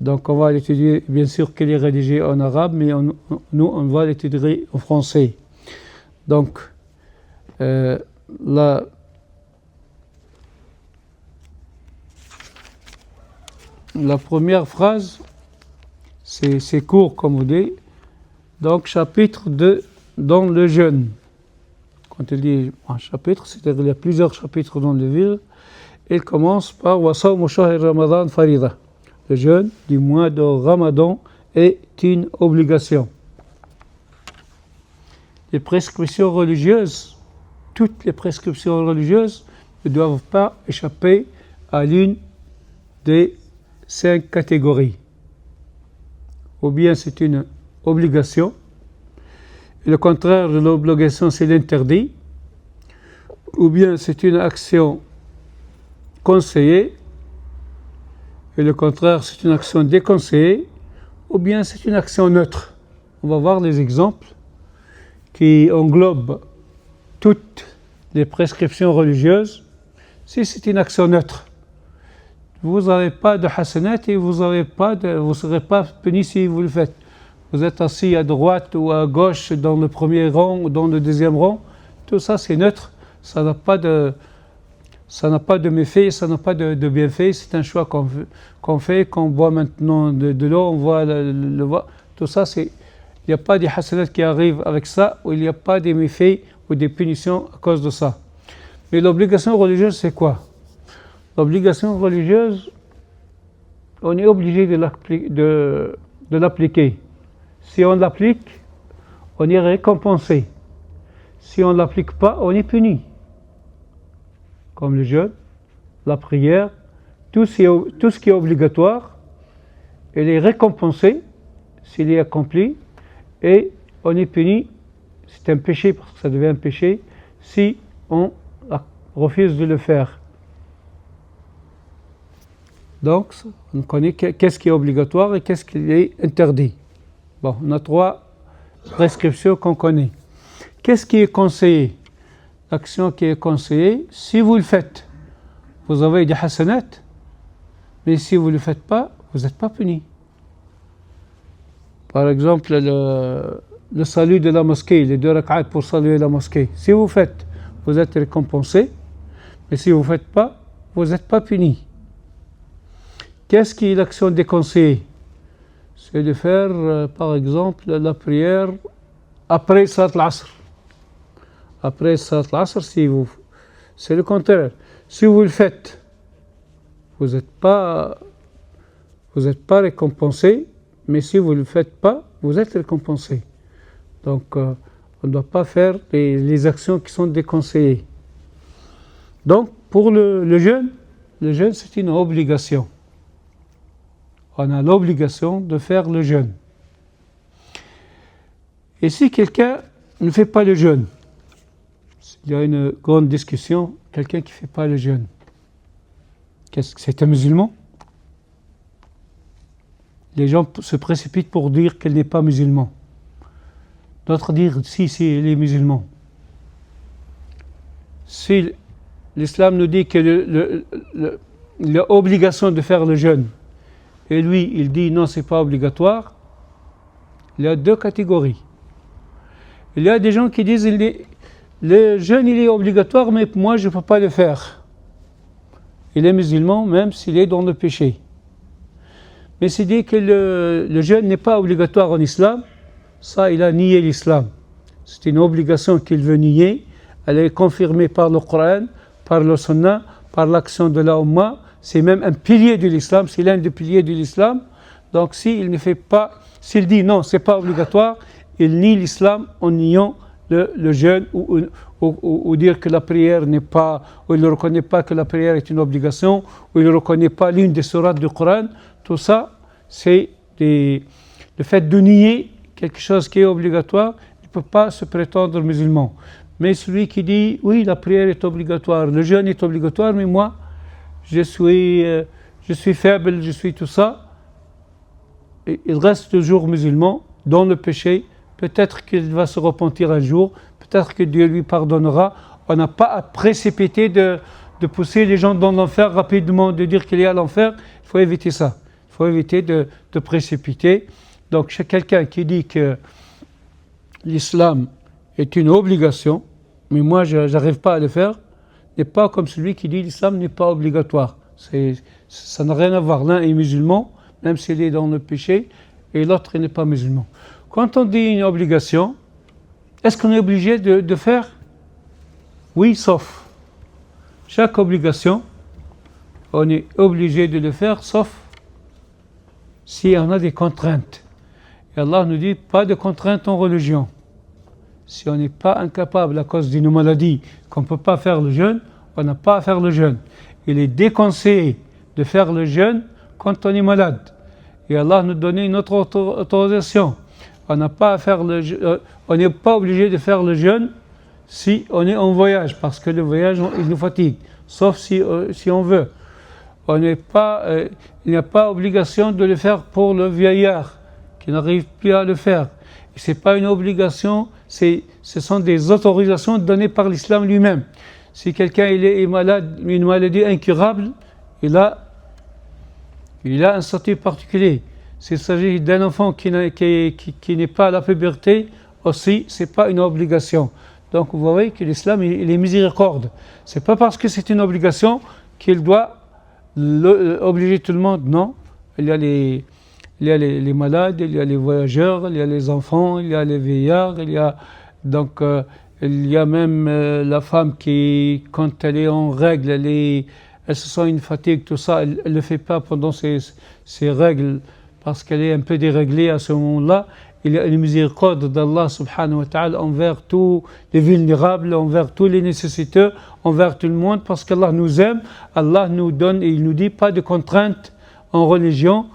Donc, on va l'étudier, bien sûr, qu'il est rédigé en arabe, mais nous, on va l'étudier en français. Donc, la première phrase, c'est court, comme on dit. Donc, chapitre 2, dans le jeûne. Quand il dit un chapitre, c'est-à-dire qu'il y a plusieurs chapitres dans le livre. Il commence par « Wa sawmu shahr Ramadan farida ». Le jeûne du mois de Ramadan est une obligation. Les prescriptions religieuses, toutes les prescriptions religieuses ne doivent pas échapper à l'une des 5 catégories. Ou bien c'est une obligation, et le contraire de l'obligation c'est l'interdit, ou bien c'est une action conseillée, et le contraire c'est une action déconseillée, ou bien c'est une action neutre. On va voir les exemples qui englobent toutes les prescriptions religieuses. Si c'est une action neutre, vous n'avez pas de hasanat et vous ne serez pas puni si vous le faites. Vous êtes assis à droite ou à gauche dans le premier rang ou dans le deuxième rang, tout ça c'est neutre, ça n'a pas de méfait, ça n'a pas de bienfait, c'est un choix qu'on fait, qu'on boit maintenant de l'eau, on voit le tout ça, il n'y a pas des hasanat qui arrivent avec ça, ou il n'y a pas des méfaits ou des punitions à cause de ça. Mais l'obligation religieuse, c'est quoi? L'obligation religieuse, on est obligé de l'appliquer. Si on l'applique, on est récompensé. Si on ne l'applique pas, on est puni. Comme le jeûne, la prière, tout ce qui est obligatoire, il est récompensé s'il est accompli, et on est puni, c'est un péché parce que ça devient un péché, si on refuse de le faire. Donc, on connaît qu'est-ce qui est obligatoire et qu'est-ce qui est interdit. Bon, on a 3 prescriptions qu'on connaît. Qu'est-ce qui est conseillé? L'action qui est conseillée, si vous le faites, vous avez des hasanat, mais si vous ne le faites pas, vous n'êtes pas puni. Par exemple, le salut de la mosquée, les 2 rak'at pour saluer la mosquée. Si vous faites, vous êtes récompensé, mais si vous ne faites pas, vous n'êtes pas puni. Qu'est-ce qui est l'action déconseillée? C'est de faire, par exemple, la prière après Salat al-Asr. Après Salat al-Asr, c'est le contraire. Si vous le faites, vous n'êtes pas récompensé, mais si vous ne le faites pas, vous êtes récompensé. Donc, on ne doit pas faire les actions qui sont déconseillées. Donc, pour le jeûne c'est une obligation. On a l'obligation de faire le jeûne. Et si quelqu'un ne fait pas le jeûne, il y a une grande discussion, quelqu'un qui ne fait pas le jeûne, qu'est-ce que c'est, un musulman? Les gens se précipitent pour dire qu'elle n'est pas musulman. D'autres disent si, il est musulman. Si l'islam nous dit qu'il a obligation de faire le jeûne, et lui, il dit non, c'est pas obligatoire, il y a 2 catégories. Il y a des gens qui disent le jeûne, il est obligatoire, mais moi, je ne peux pas le faire. Il est musulman, même s'il est dans le péché. Mais s'il dit que le jeûne n'est pas obligatoire en islam, ça, il a nié l'islam. C'est une obligation qu'il veut nier. Elle est confirmée par le Coran, par le Sunna, par l'action de la Ummah. C'est même un pilier de l'islam, c'est l'un des piliers de l'islam. Donc s'il dit non, c'est pas obligatoire, il nie l'islam en niant le jeûne ou dire que la prière n'est pas, ou il ne reconnaît pas que la prière est une obligation, ou il ne reconnaît pas l'une des sourates du Coran. Tout ça, c'est le fait de nier quelque chose qui est obligatoire. Il ne peut pas se prétendre musulman. Mais celui qui dit, oui, la prière est obligatoire, le jeûne est obligatoire, mais moi, je suis faible, je suis tout ça, et il reste toujours musulman dans le péché. Peut-être qu'il va se repentir un jour, peut-être que Dieu lui pardonnera. On n'a pas à précipiter de pousser les gens dans l'enfer rapidement, de dire qu'il y a l'enfer. Il faut éviter ça. Il faut éviter de précipiter. Donc, chez quelqu'un qui dit que l'islam est une obligation, mais moi, je n'arrive pas à le faire, n'est pas comme celui qui dit l'islam n'est pas obligatoire. Ça n'a rien à voir. L'un est musulman, même s'il est dans le péché, et l'autre n'est pas musulman. Quand on dit une obligation, est-ce qu'on est obligé de faire? Oui, sauf. Chaque obligation, on est obligé de le faire, sauf si on a des contraintes. Et Allah nous dit, pas de contraintes en religion. Si on n'est pas incapable à cause d'une maladie, qu'on ne peut pas faire le jeûne, on n'a pas à faire le jeûne. Il est déconseillé de faire le jeûne quand on est malade. Et Allah nous donne une autre autorisation. On n'a pas à faire on n'est pas obligé de faire le jeûne si on est en voyage, parce que le voyage, il nous fatigue, sauf si on veut. Il n'y a pas obligation de le faire pour le vieillard qui n'arrive plus à le faire. Ce n'est pas une obligation, ce sont des autorisations données par l'islam lui-même. Si quelqu'un est malade, une maladie incurable, il a un statut particulier. S'il s'agit d'un enfant qui n'est pas à la puberté, aussi, ce n'est pas une obligation. Donc vous voyez que l'islam, il est miséricorde. Ce n'est pas parce que c'est une obligation qu'il doit obliger tout le monde, non. Il y a les malades, il y a les voyageurs, il y a les enfants, il y a les vieillards, il y a même la femme qui, quand elle est en règle, elle se sent une fatigue, tout ça, elle ne le fait pas pendant ses règles, parce qu'elle est un peu déréglée à ce moment-là. Il y a une miséricorde d'Allah subhanahu wa ta'ala envers tous les vulnérables, envers tous les nécessiteux, envers tout le monde, parce qu'Allah nous aime, Allah nous donne et il nous dit pas de contraintes en religion.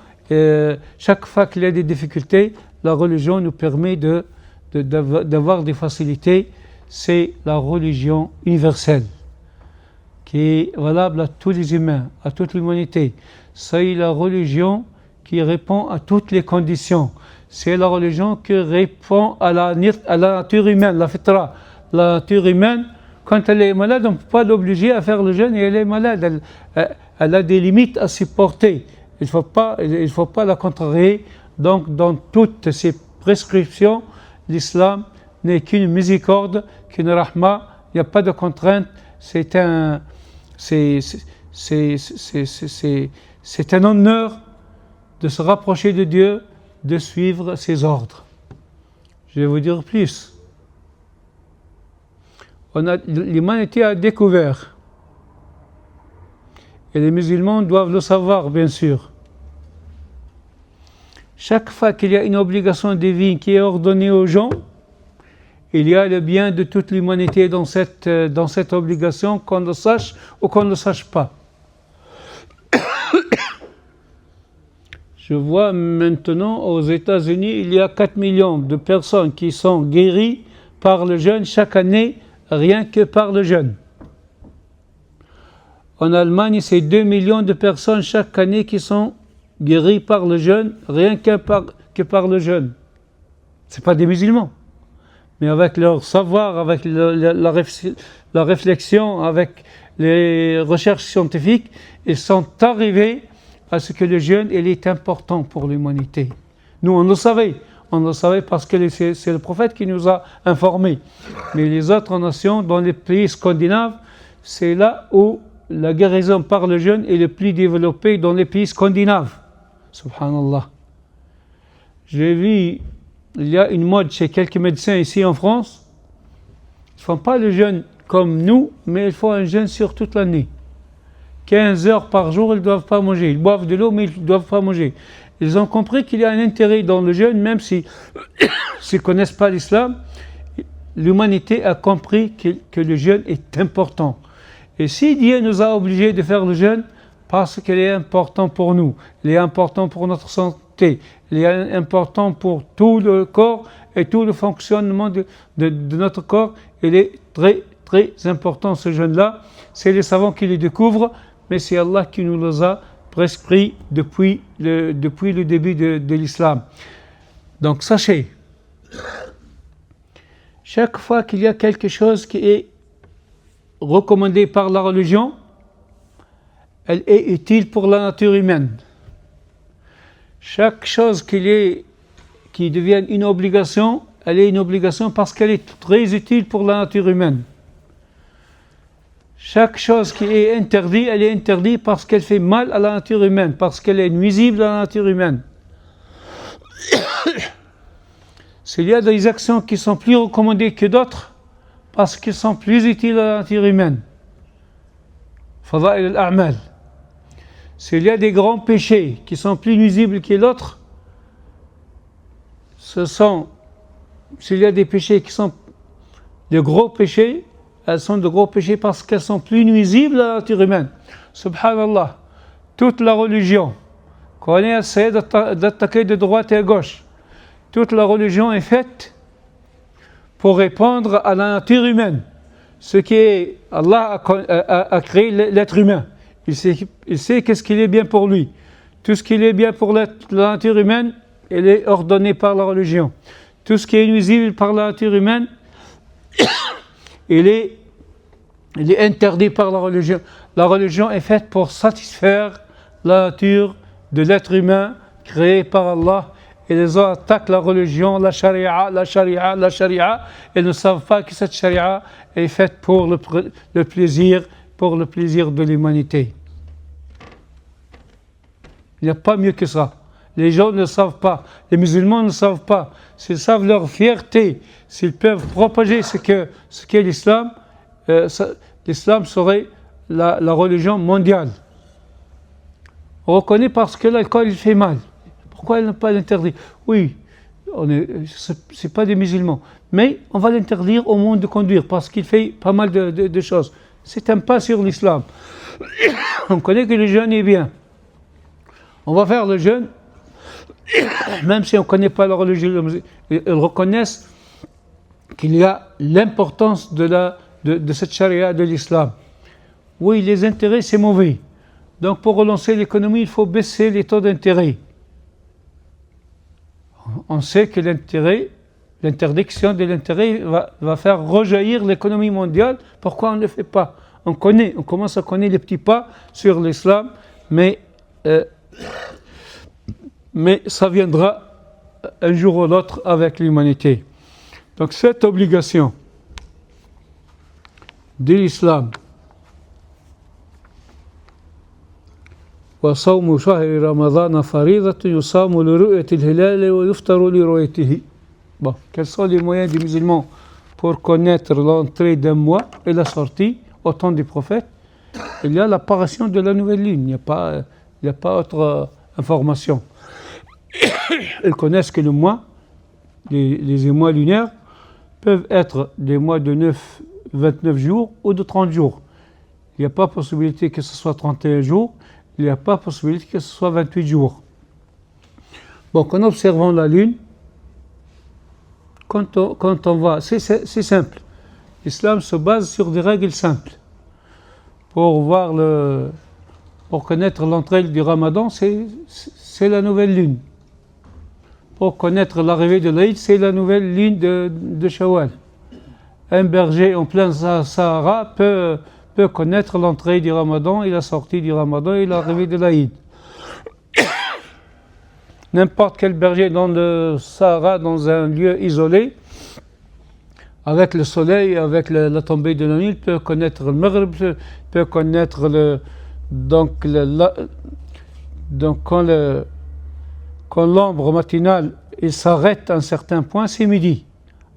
Chaque fois qu'il y a des difficultés, la religion nous permet d'avoir des facilités. C'est la religion universelle qui est valable à tous les humains, à toute l'humanité. C'est la religion qui répond à toutes les conditions. C'est la religion qui répond à la nature humaine, la fitra. La nature humaine, quand elle est malade, on ne peut pas l'obliger à faire le jeûne et elle est malade. Elle a des limites à supporter. Il ne faut pas la contrarier. Donc, dans toutes ces prescriptions, l'islam n'est qu'une miséricorde, qu'une rahma. Il n'y a pas de contrainte. C'est un honneur de se rapprocher de Dieu, de suivre ses ordres. Je vais vous dire plus. L'humanité a découvert, et les musulmans doivent le savoir, bien sûr. Chaque fois qu'il y a une obligation divine qui est ordonnée aux gens, il y a le bien de toute l'humanité dans cette obligation, qu'on le sache ou qu'on ne le sache pas. Je vois maintenant aux États-Unis, il y a 4 millions de personnes qui sont guéries par le jeûne chaque année, rien que par le jeûne. En Allemagne, c'est 2 millions de personnes chaque année qui sont guéries par le jeûne, rien que par le jeûne. Ce n'est pas des musulmans, mais avec leur savoir, avec la réflexion, avec les recherches scientifiques, ils sont arrivés à ce que le jeûne, il est important pour l'humanité. Nous, on le savait parce que c'est le prophète qui nous a informés. Mais les autres nations, dans les pays scandinaves, c'est là où la guérison par le jeûne est le plus développée dans les pays scandinaves. Subhanallah. J'ai vu, il y a une mode chez quelques médecins ici en France. Ils ne font pas le jeûne comme nous, mais ils font un jeûne sur toute l'année. 15 heures par jour, ils ne doivent pas manger. Ils boivent de l'eau, mais ils ne doivent pas manger. Ils ont compris qu'il y a un intérêt dans le jeûne, même s'ils ne connaissent pas l'islam. l'humanité a compris que le jeûne est important. Et si Dieu nous a obligés de faire le jeûne, parce qu'il est important pour nous, il est important pour notre santé, il est important pour tout le corps et tout le fonctionnement de notre corps, il est très, très important ce jeûne-là. C'est les savants qui le découvrent, mais c'est Allah qui nous les a prescrits depuis le début de l'islam. Donc sachez, chaque fois qu'il y a quelque chose qui est recommandé par la religion, elle est utile pour la nature humaine. Chaque chose qui devient une obligation, elle est une obligation parce qu'elle est très utile pour la nature humaine. Chaque chose qui est interdite, elle est interdite parce qu'elle fait mal à la nature humaine, parce qu'elle est nuisible à la nature humaine. S'il y a des actions qui sont plus recommandées que d'autres, parce qu'elles sont plus utiles à la nature humaine. Fada'il al-a'mal. S'il y a des grands péchés qui sont plus nuisibles que l'autre, s'il y a des péchés qui sont de gros péchés, elles sont de gros péchés parce qu'elles sont plus nuisibles à la nature humaine. Subhanallah, toute la religion qu'on a essayé d'attaquer de droite et à gauche, toute la religion est faite pour répondre à la nature humaine. Ce qui est, Allah a créé l'être humain. Il sait qu'est-ce qu'il est bien pour lui. Tout ce qui est bien pour la nature humaine, il est ordonné par la religion. Tout ce qui est nuisible par la nature humaine, il est interdit par la religion. La religion est faite pour satisfaire la nature de l'être humain créé par Allah. Et les gens attaquent la religion, la charia. Ils ne savent pas que cette charia est faite pour le plaisir de l'humanité. Il n'y a pas mieux que ça. Les gens ne savent pas, les musulmans ne savent pas. S'ils savent leur fierté, s'ils peuvent propager ce qu'est l'islam, l'islam serait la religion mondiale. On reconnaît parce que l'alcool il fait mal. Pourquoi il n'a pas l'interdit? Oui, c'est pas des musulmans, mais on va l'interdire au monde de conduire parce qu'il fait pas mal de choses. C'est un pas sur l'islam. On connaît que le jeûne est bien. On va faire le jeûne, même si on ne connaît pas la religion. Ils reconnaissent qu'il y a l'importance de cette charia de l'islam. Oui, les intérêts, c'est mauvais. Donc pour relancer l'économie, il faut baisser les taux d'intérêt. On sait que l'interdiction de l'intérêt va faire rejaillir l'économie mondiale. Pourquoi on ne le fait pas? On commence à connaître les petits pas sur l'islam, mais ça viendra un jour ou l'autre avec l'humanité. Donc cette obligation de l'islam, وصوم شهر رمضان فريضة يصام لرؤية الهلال ويفطر لرؤيته. Bon, quels sont les moyens des musulmans pour connaître l'entrée d'un mois et la sortie au temps du prophète? Il y a l'apparition de la nouvelle lune, il n'y a pas autre information. Ils connaissent que le mois, les mois lunaires peuvent être des mois de 29 jours ou de 30 jours. Il n'y a pas possibilité que ce soit 31 jours. Il n'y a pas possibilité que ce soit 28 jours. Donc, en observant la Lune, quand on va, c'est simple. L'islam se base sur des règles simples. Pour connaître l'entrée du Ramadan, c'est la nouvelle lune. Pour connaître l'arrivée de l'Aïd, c'est la nouvelle lune de Shawwal. Un berger en plein Sahara peut connaître l'entrée du Ramadan et la sortie du Ramadan et l'arrivée de l'Aïd. N'importe quel berger dans le Sahara, dans un lieu isolé, avec le soleil, avec la tombée de la nuit, peut connaître le Maghrib, peut connaître donc quand l'ombre matinale il s'arrête à un certain point, c'est midi.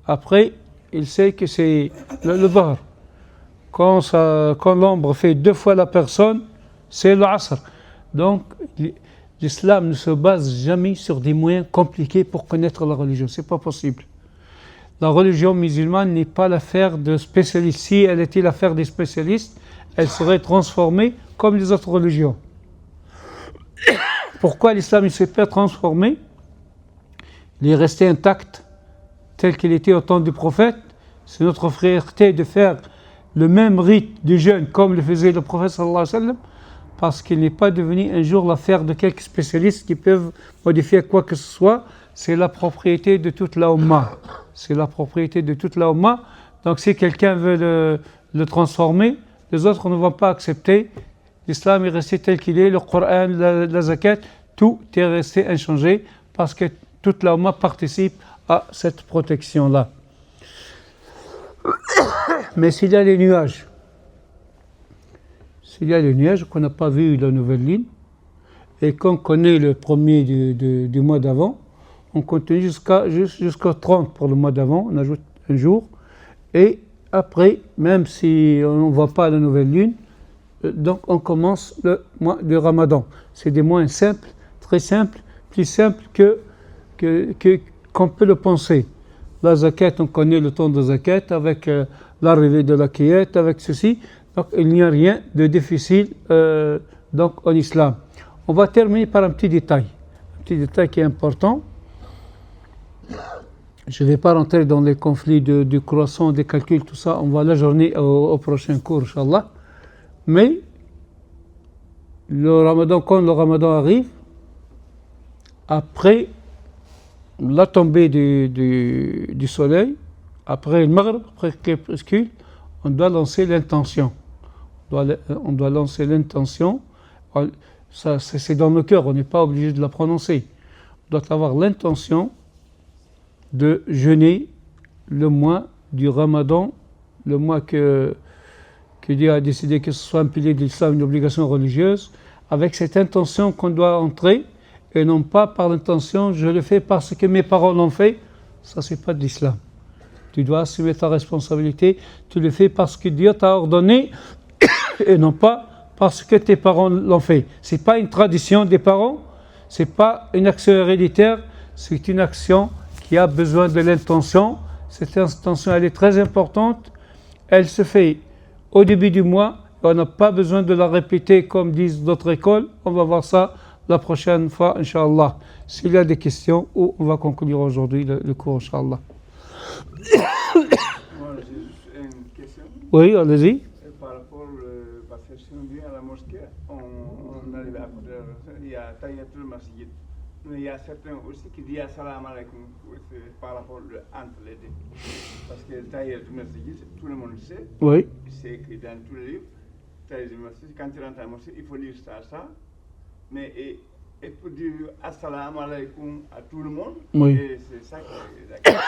Après, il sait que c'est le Dhahr. Quand l'ombre fait 2 fois la personne, c'est l'Asr. Donc, l'islam ne se base jamais sur des moyens compliqués pour connaître la religion. C'est pas possible. la religion musulmane n'est pas l'affaire de spécialistes. Si elle était l'affaire des spécialistes, elle serait transformée comme les autres religions. Pourquoi l'islam ne s'est pas transformé? Il est resté intact tel qu'il était au temps du prophète. C'est notre frérité de faire le même rite du jeûne comme le faisait le prophète sallallahu alayhi wa sallam, parce qu'il n'est pas devenu un jour l'affaire de quelques spécialistes qui peuvent modifier quoi que ce soit. C'est la propriété de toute la Ummah. C'est la propriété de toute la Ummah. Donc si quelqu'un veut le transformer, les autres ne vont pas accepter. L'islam est resté tel qu'il est, le Coran, la zakat, tout est resté inchangé parce que toute la Ummah participe à cette protection-là. Mais s'il y a les nuages, qu'on n'a pas vu la nouvelle ligne, et qu'on connaît le premier du mois d'avant, on continue jusqu'au 30 pour le mois d'avant, on ajoute un jour, et après, même si on ne voit pas la nouvelle lune, donc on commence le mois du Ramadan. C'est des mois simples, très simples, plus simples qu'on peut le penser. La zakat, on connaît le temps de zakat avec l'arrivée de la qiyat, avec ceci. Donc il n'y a rien de difficile donc, en islam. On va terminer par un petit détail qui est important. Je ne vais pas rentrer dans les conflits du croissant, des calculs, tout ça. On va l'ajourner au prochain cours, Inch'Allah. Mais quand le Ramadan arrive, après la tombée du soleil, après le Maghrib, après le crépuscule, on doit lancer l'intention. On doit lancer l'intention. Ça, c'est dans le cœur, on n'est pas obligé de la prononcer. On doit avoir l'intention de jeûner le mois du Ramadan, le mois que Dieu a décidé que ce soit un pilier de l'islam, une obligation religieuse, avec cette intention qu'on doit entrer, et non pas par l'intention, je le fais parce que mes parents l'ont fait. Ça, c'est pas de l'islam. Tu dois assumer ta responsabilité, tu le fais parce que Dieu t'a ordonné, et non pas parce que tes parents l'ont fait. C'est pas une tradition des parents, c'est pas une action héréditaire, c'est une action qui a besoin de l'intention. Cette intention, elle est très importante. Elle se fait au début du mois. On n'a pas besoin de la répéter comme disent d'autres écoles. On va voir ça la prochaine fois, Inch'Allah. S'il y a des questions, on va conclure aujourd'hui le cours, Inch'Allah. Moi, j'ai juste une question. Oui, allez-y. Par rapport, parce que si on vient à la mosquée, on arrive à côté, il y a Tahiyatul Masjid. Mais il y a certains aussi qui disent Assalamu alaikum par rapport entre les deux. Parce que Tahiyatul Masjid, tout le monde le sait. Oui. C'est écrit dans tous les livres. Tahiyatul Masjid, quand tu rentres à la mosquée, il faut lire ça. Mais et pour dire Assalamu alaikum à tout le monde, oui. Et c'est ça qui est d'accord.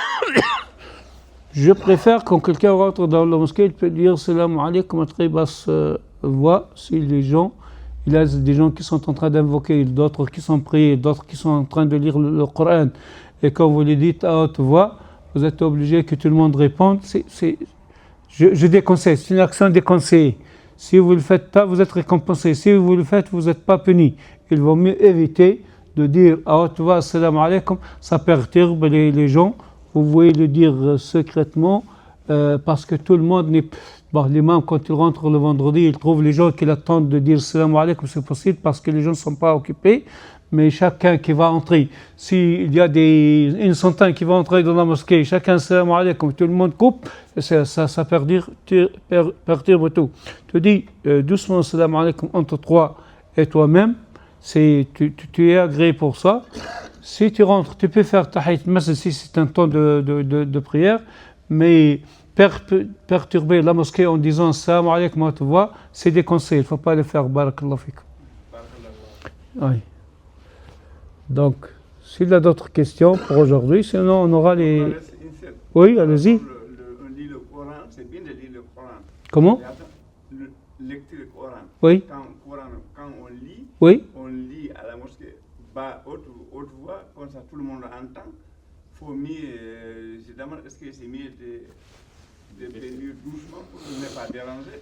Je préfère quand quelqu'un rentre dans la mosquée, il peut dire Salam alaikum à très basse voix. Si les gens, il y a des gens qui sont en train d'invoquer, d'autres qui sont priés, d'autres qui sont en train de lire le Coran. Et quand vous le dites à haute voix, vous êtes obligé que tout le monde réponde. Je déconseille, c'est une action déconseillée. Si vous ne le faites pas, vous êtes récompensé. Si vous le faites, vous n'êtes pas puni. Il vaut mieux éviter de dire à haute voix Assalamu alaikum, ça perturbe les gens. Vous pouvez le dire secrètement parce que tout le monde n'est... Bon, l'imam, quand il rentre le vendredi, il trouve les gens qui l'attendent de dire Assalamu alaikum, c'est possible parce que les gens ne sont pas occupés. Mais chacun qui va entrer, s'il y a une centaine qui vont entrer dans la mosquée, chacun Assalamu alaikum, tout le monde coupe, ça perturbe tout. Tu dis doucement Assalamu alaikum entre toi et toi-même, tu es agréé pour ça. Si tu rentres, tu peux faire Tahiyat Masjid si c'est un temps de prière, mais perturber la mosquée en disant Assalamu alaikum à ta voix, c'est déconseillé, il ne faut pas le faire. Barakallahu fikum. Oui. Donc, s'il y a d'autres questions pour aujourd'hui, sinon on aura les... Oui, allez-y. On lit le Coran, c'est bien de lire le Coran. Comment? Lecture du Coran. Oui. Quand on lit, oui. On lit à la mosquée, haute voix, comme ça tout le monde entend. Il faut mieux, je demande, est-ce que c'est mieux de lire doucement pour ne pas déranger?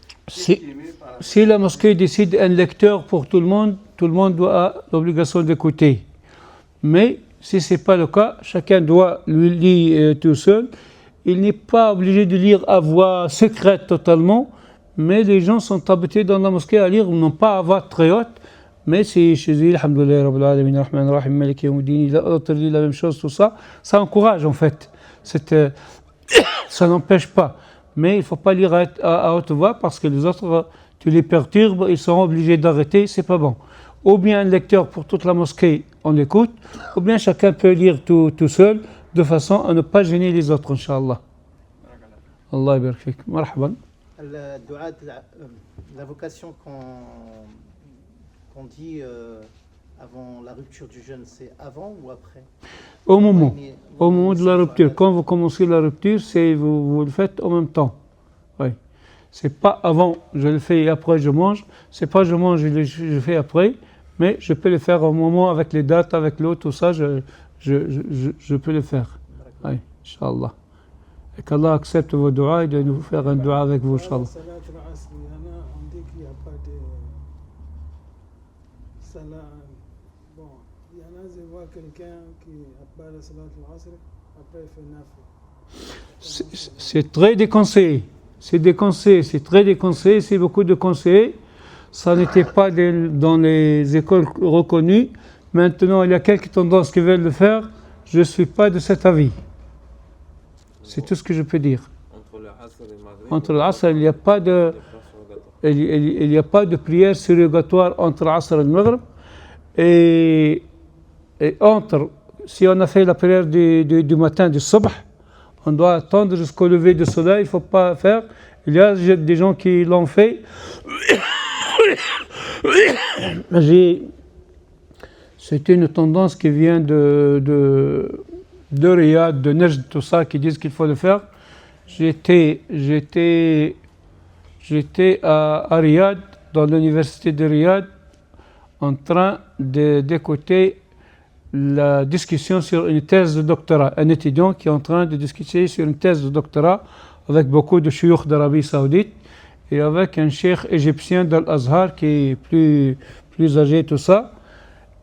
Si la mosquée décide un lecteur pour tout le monde doit avoir l'obligation d'écouter. Mais si ce n'est pas le cas, chacun doit lui lire tout seul. il n'est pas obligé de lire à voix secrète totalement, mais les gens sont habitués dans la mosquée à lire, non pas à voix très haute, mais si je dis Alhamdulillah Rabbil Alamin, Rahman Rahim, Malik Yawmiddin, l'autre dit la même chose, tout ça, ça encourage en fait. Ça n'empêche pas. Mais il ne faut pas lire à haute voix parce que les autres, tu les perturbes, ils seront obligés d'arrêter, c'est pas bon. Ou bien un lecteur pour toute la mosquée, on l'écoute, ou bien chacun peut lire tout seul, de façon à ne pas gêner les autres, Inch'Allah. Allah yabarak fik. Marhaban. Le dua de l'invocation qu'on dit avant la rupture du jeûne, c'est avant ou après? Au moment de la rupture. Quand vous commencez la rupture, vous le faites en même temps. Oui. C'est pas avant, je le fais et après je mange. C'est pas je mange et je fais après, mais je peux le faire au moment avec les dates, avec l'eau, tout ça, je peux le faire. Oui, Inch'Allah. Et qu'Allah accepte vos doigts et de nous faire un doigt avec vous, Inch'Allah. On dit qu'il n'y a pas de salat. Bon, il y en a, je vois quelqu'un qui, après la salat al-asr, après il fait nafil. C'est très déconseillé. C'est déconseillé, c'est très déconseillé, c'est beaucoup de conseillés. Ça n'était pas dans les écoles reconnues. Maintenant, il y a quelques tendances qui veulent le faire. Je ne suis pas de cet avis. C'est tout ce que je peux dire. Entre l'Asr et le Maghrib, il n'y a pas de prière surrogatoire entre l'Asr et le Maghrib. Et si on a fait la prière du matin, du Subh, on doit attendre jusqu'au lever du soleil, il ne faut pas faire. Il y a des gens qui l'ont fait. C'est une tendance qui vient de Riyad, de Najd, tout ça, qui disent qu'il faut le faire. J'étais à Riyad, dans l'université de Riyad, en train d'écouter la discussion sur une thèse de doctorat. Un étudiant qui est en train de discuter sur une thèse de doctorat avec beaucoup de chouyoukh d'Arabie Saoudite et avec un cheikh égyptien d'Al-Azhar qui est plus âgé, tout ça.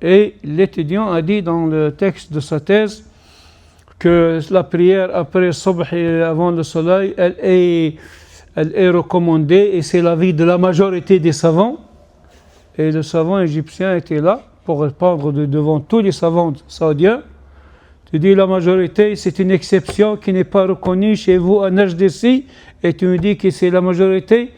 Et l'étudiant a dit dans le texte de sa thèse que la prière après Subh et avant le soleil, elle est recommandée et c'est l'avis de la majorité des savants. Et le savant égyptien était là pour répondre devant tous les savants saoudiens. Tu dis la majorité, c'est une exception qui n'est pas reconnue chez vous à HDC, et tu me dis que c'est la majorité.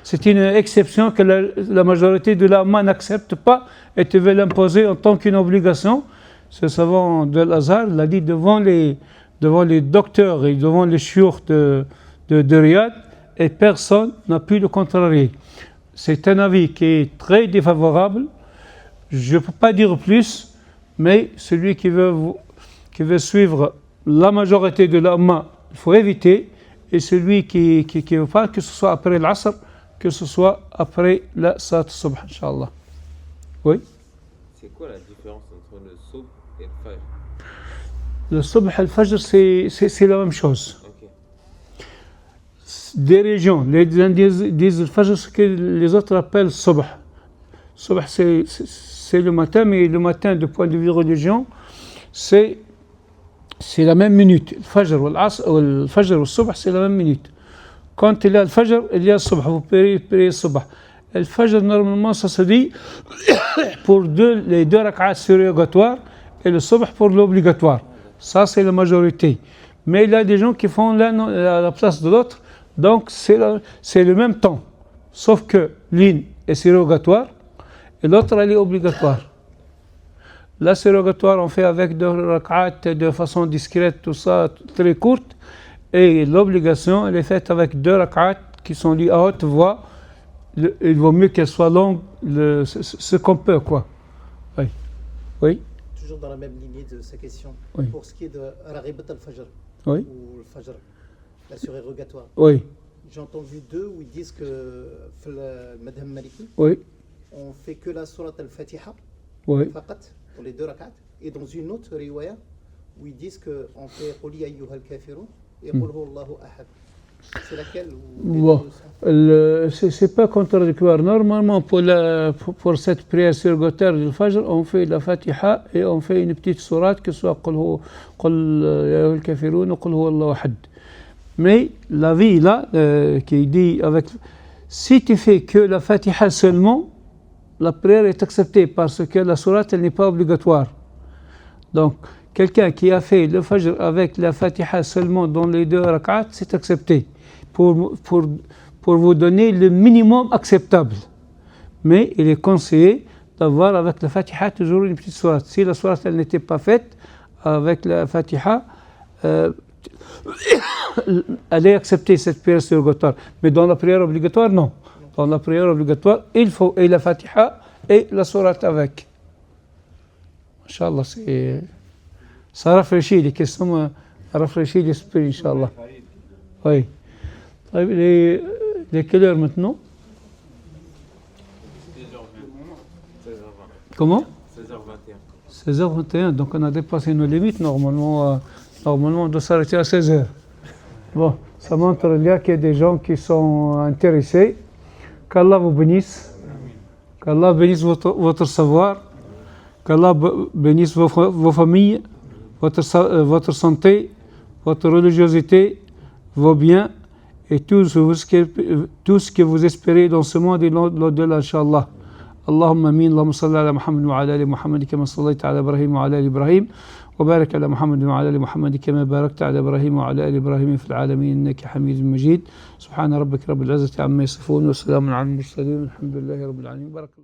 C'est une exception que la majorité de l'Amma n'accepte pas et tu veux l'imposer en tant qu'une obligation. Ce savant de l'Azhar l'a dit devant les docteurs et devant les chouyoukh de Riyad et personne n'a pu le contrarier. C'est un avis qui est très défavorable. Je ne peux pas dire plus, mais celui qui veut suivre la majorité de l'Amma, il faut éviter. Et celui qui ne veut pas, que ce soit après l'Asr, que ce soit après la Salat Subh, Inch'Allah. Oui? C'est quoi la différence entre le Subh et le Fajr? Le Subh et le Fajr, c'est la même chose. Okay. Des régions, les uns disent le Fajr, ce que les autres appellent Subh. Subh, c'est le matin, mais le matin, du point de vue religion, c'est la même minute. Le Fajr ou le Fajr ou le Subh, c'est la même minute. Quand il y a le Fajr, il y a le Subh. Vous priez le Subh. Le Fajr, normalement, ça se dit pour les deux rak'ats surrogatoires et le Subh pour l'obligatoire. Ça, c'est la majorité. Mais il y a des gens qui font l'un à la place de l'autre. Donc, c'est le même temps. Sauf que l'une est surrogatoire et l'autre, elle est obligatoire. La surrogatoire, on fait avec deux rak'at de façon discrète, tout ça, très courte. Et l'obligation, elle est faite avec deux rak'at qui sont lues à haute voix. Il vaut mieux qu'elle soit longue, ce qu'on peut, quoi. Oui. Oui. Toujours dans la même lignée de ces questions. Oui. Pour ce qui est de Raghibat al-Fajr, Oui. ou le Fajr, la surrogatoire. Oui. J'ai entendu deux où ils disent que le Madhhab Maliki, Oui. on fait que la Surat al-Fatiha, Oui. faqat, pour les deux rak'at. Et dans une autre riwaya, où ils disent qu'on fait Qul ya ayyuhal kafirun et Qul huwa Allahu ahad. C'est laquelle Bon, c'est pas contradictoire. Normalement, pour cette prière surrogatoire du Fajr, on fait la Fatiha et on fait une petite sourate, que ce soit Qul Ya ayyuhal kafirun ou Qul huwa Allahu ahad. Mais la vie là, qui dit avec. Si tu fais que la Fatiha seulement, la prière est acceptée parce que la sourate, elle n'est pas obligatoire. Donc, quelqu'un qui a fait le Fajr avec la Fatiha seulement dans les 2 rak'at, c'est accepté. Pour vous donner le minimum acceptable. Mais il est conseillé d'avoir avec la Fatiha toujours une petite sourate. Si la sourate elle n'était pas faite avec la Fatiha, elle est acceptée cette prière surrogatoire. Mais dans la prière obligatoire, non. Dans la prière obligatoire, il faut et la Fatiha et la sourate avec. Inch'Allah, ça rafraîchit les questions, rafraîchit l'esprit, Inch'Allah. Oui. Il est quelle heure maintenant? 16h20. Comment? 16h21. 16h21, donc on a dépassé nos limites. Normalement, on doit s'arrêter à 16h. Bon, ça montre qu'il y a des gens qui sont intéressés. Qu'Allah vous bénisse. Qu'Allah bénisse votre savoir. Qu'Allah bénisse vos familles, votre santé, votre religiosité, vos biens et tout ce que vous espérez dans ce monde et l'au-delà, Inch'Allah. اللهم امين اللهم صل على محمد وعلى ال محمد كما صليت على ابراهيم وعلى ال ابراهيم وبارك على محمد وعلى ال محمد كما باركت على ابراهيم وعلى ال ابراهيم في العالمين انك حميد مجيد سبحان ربك رب العزة عما يصفون وسلام على المرسلين الحمد لله رب العالمين بارك الله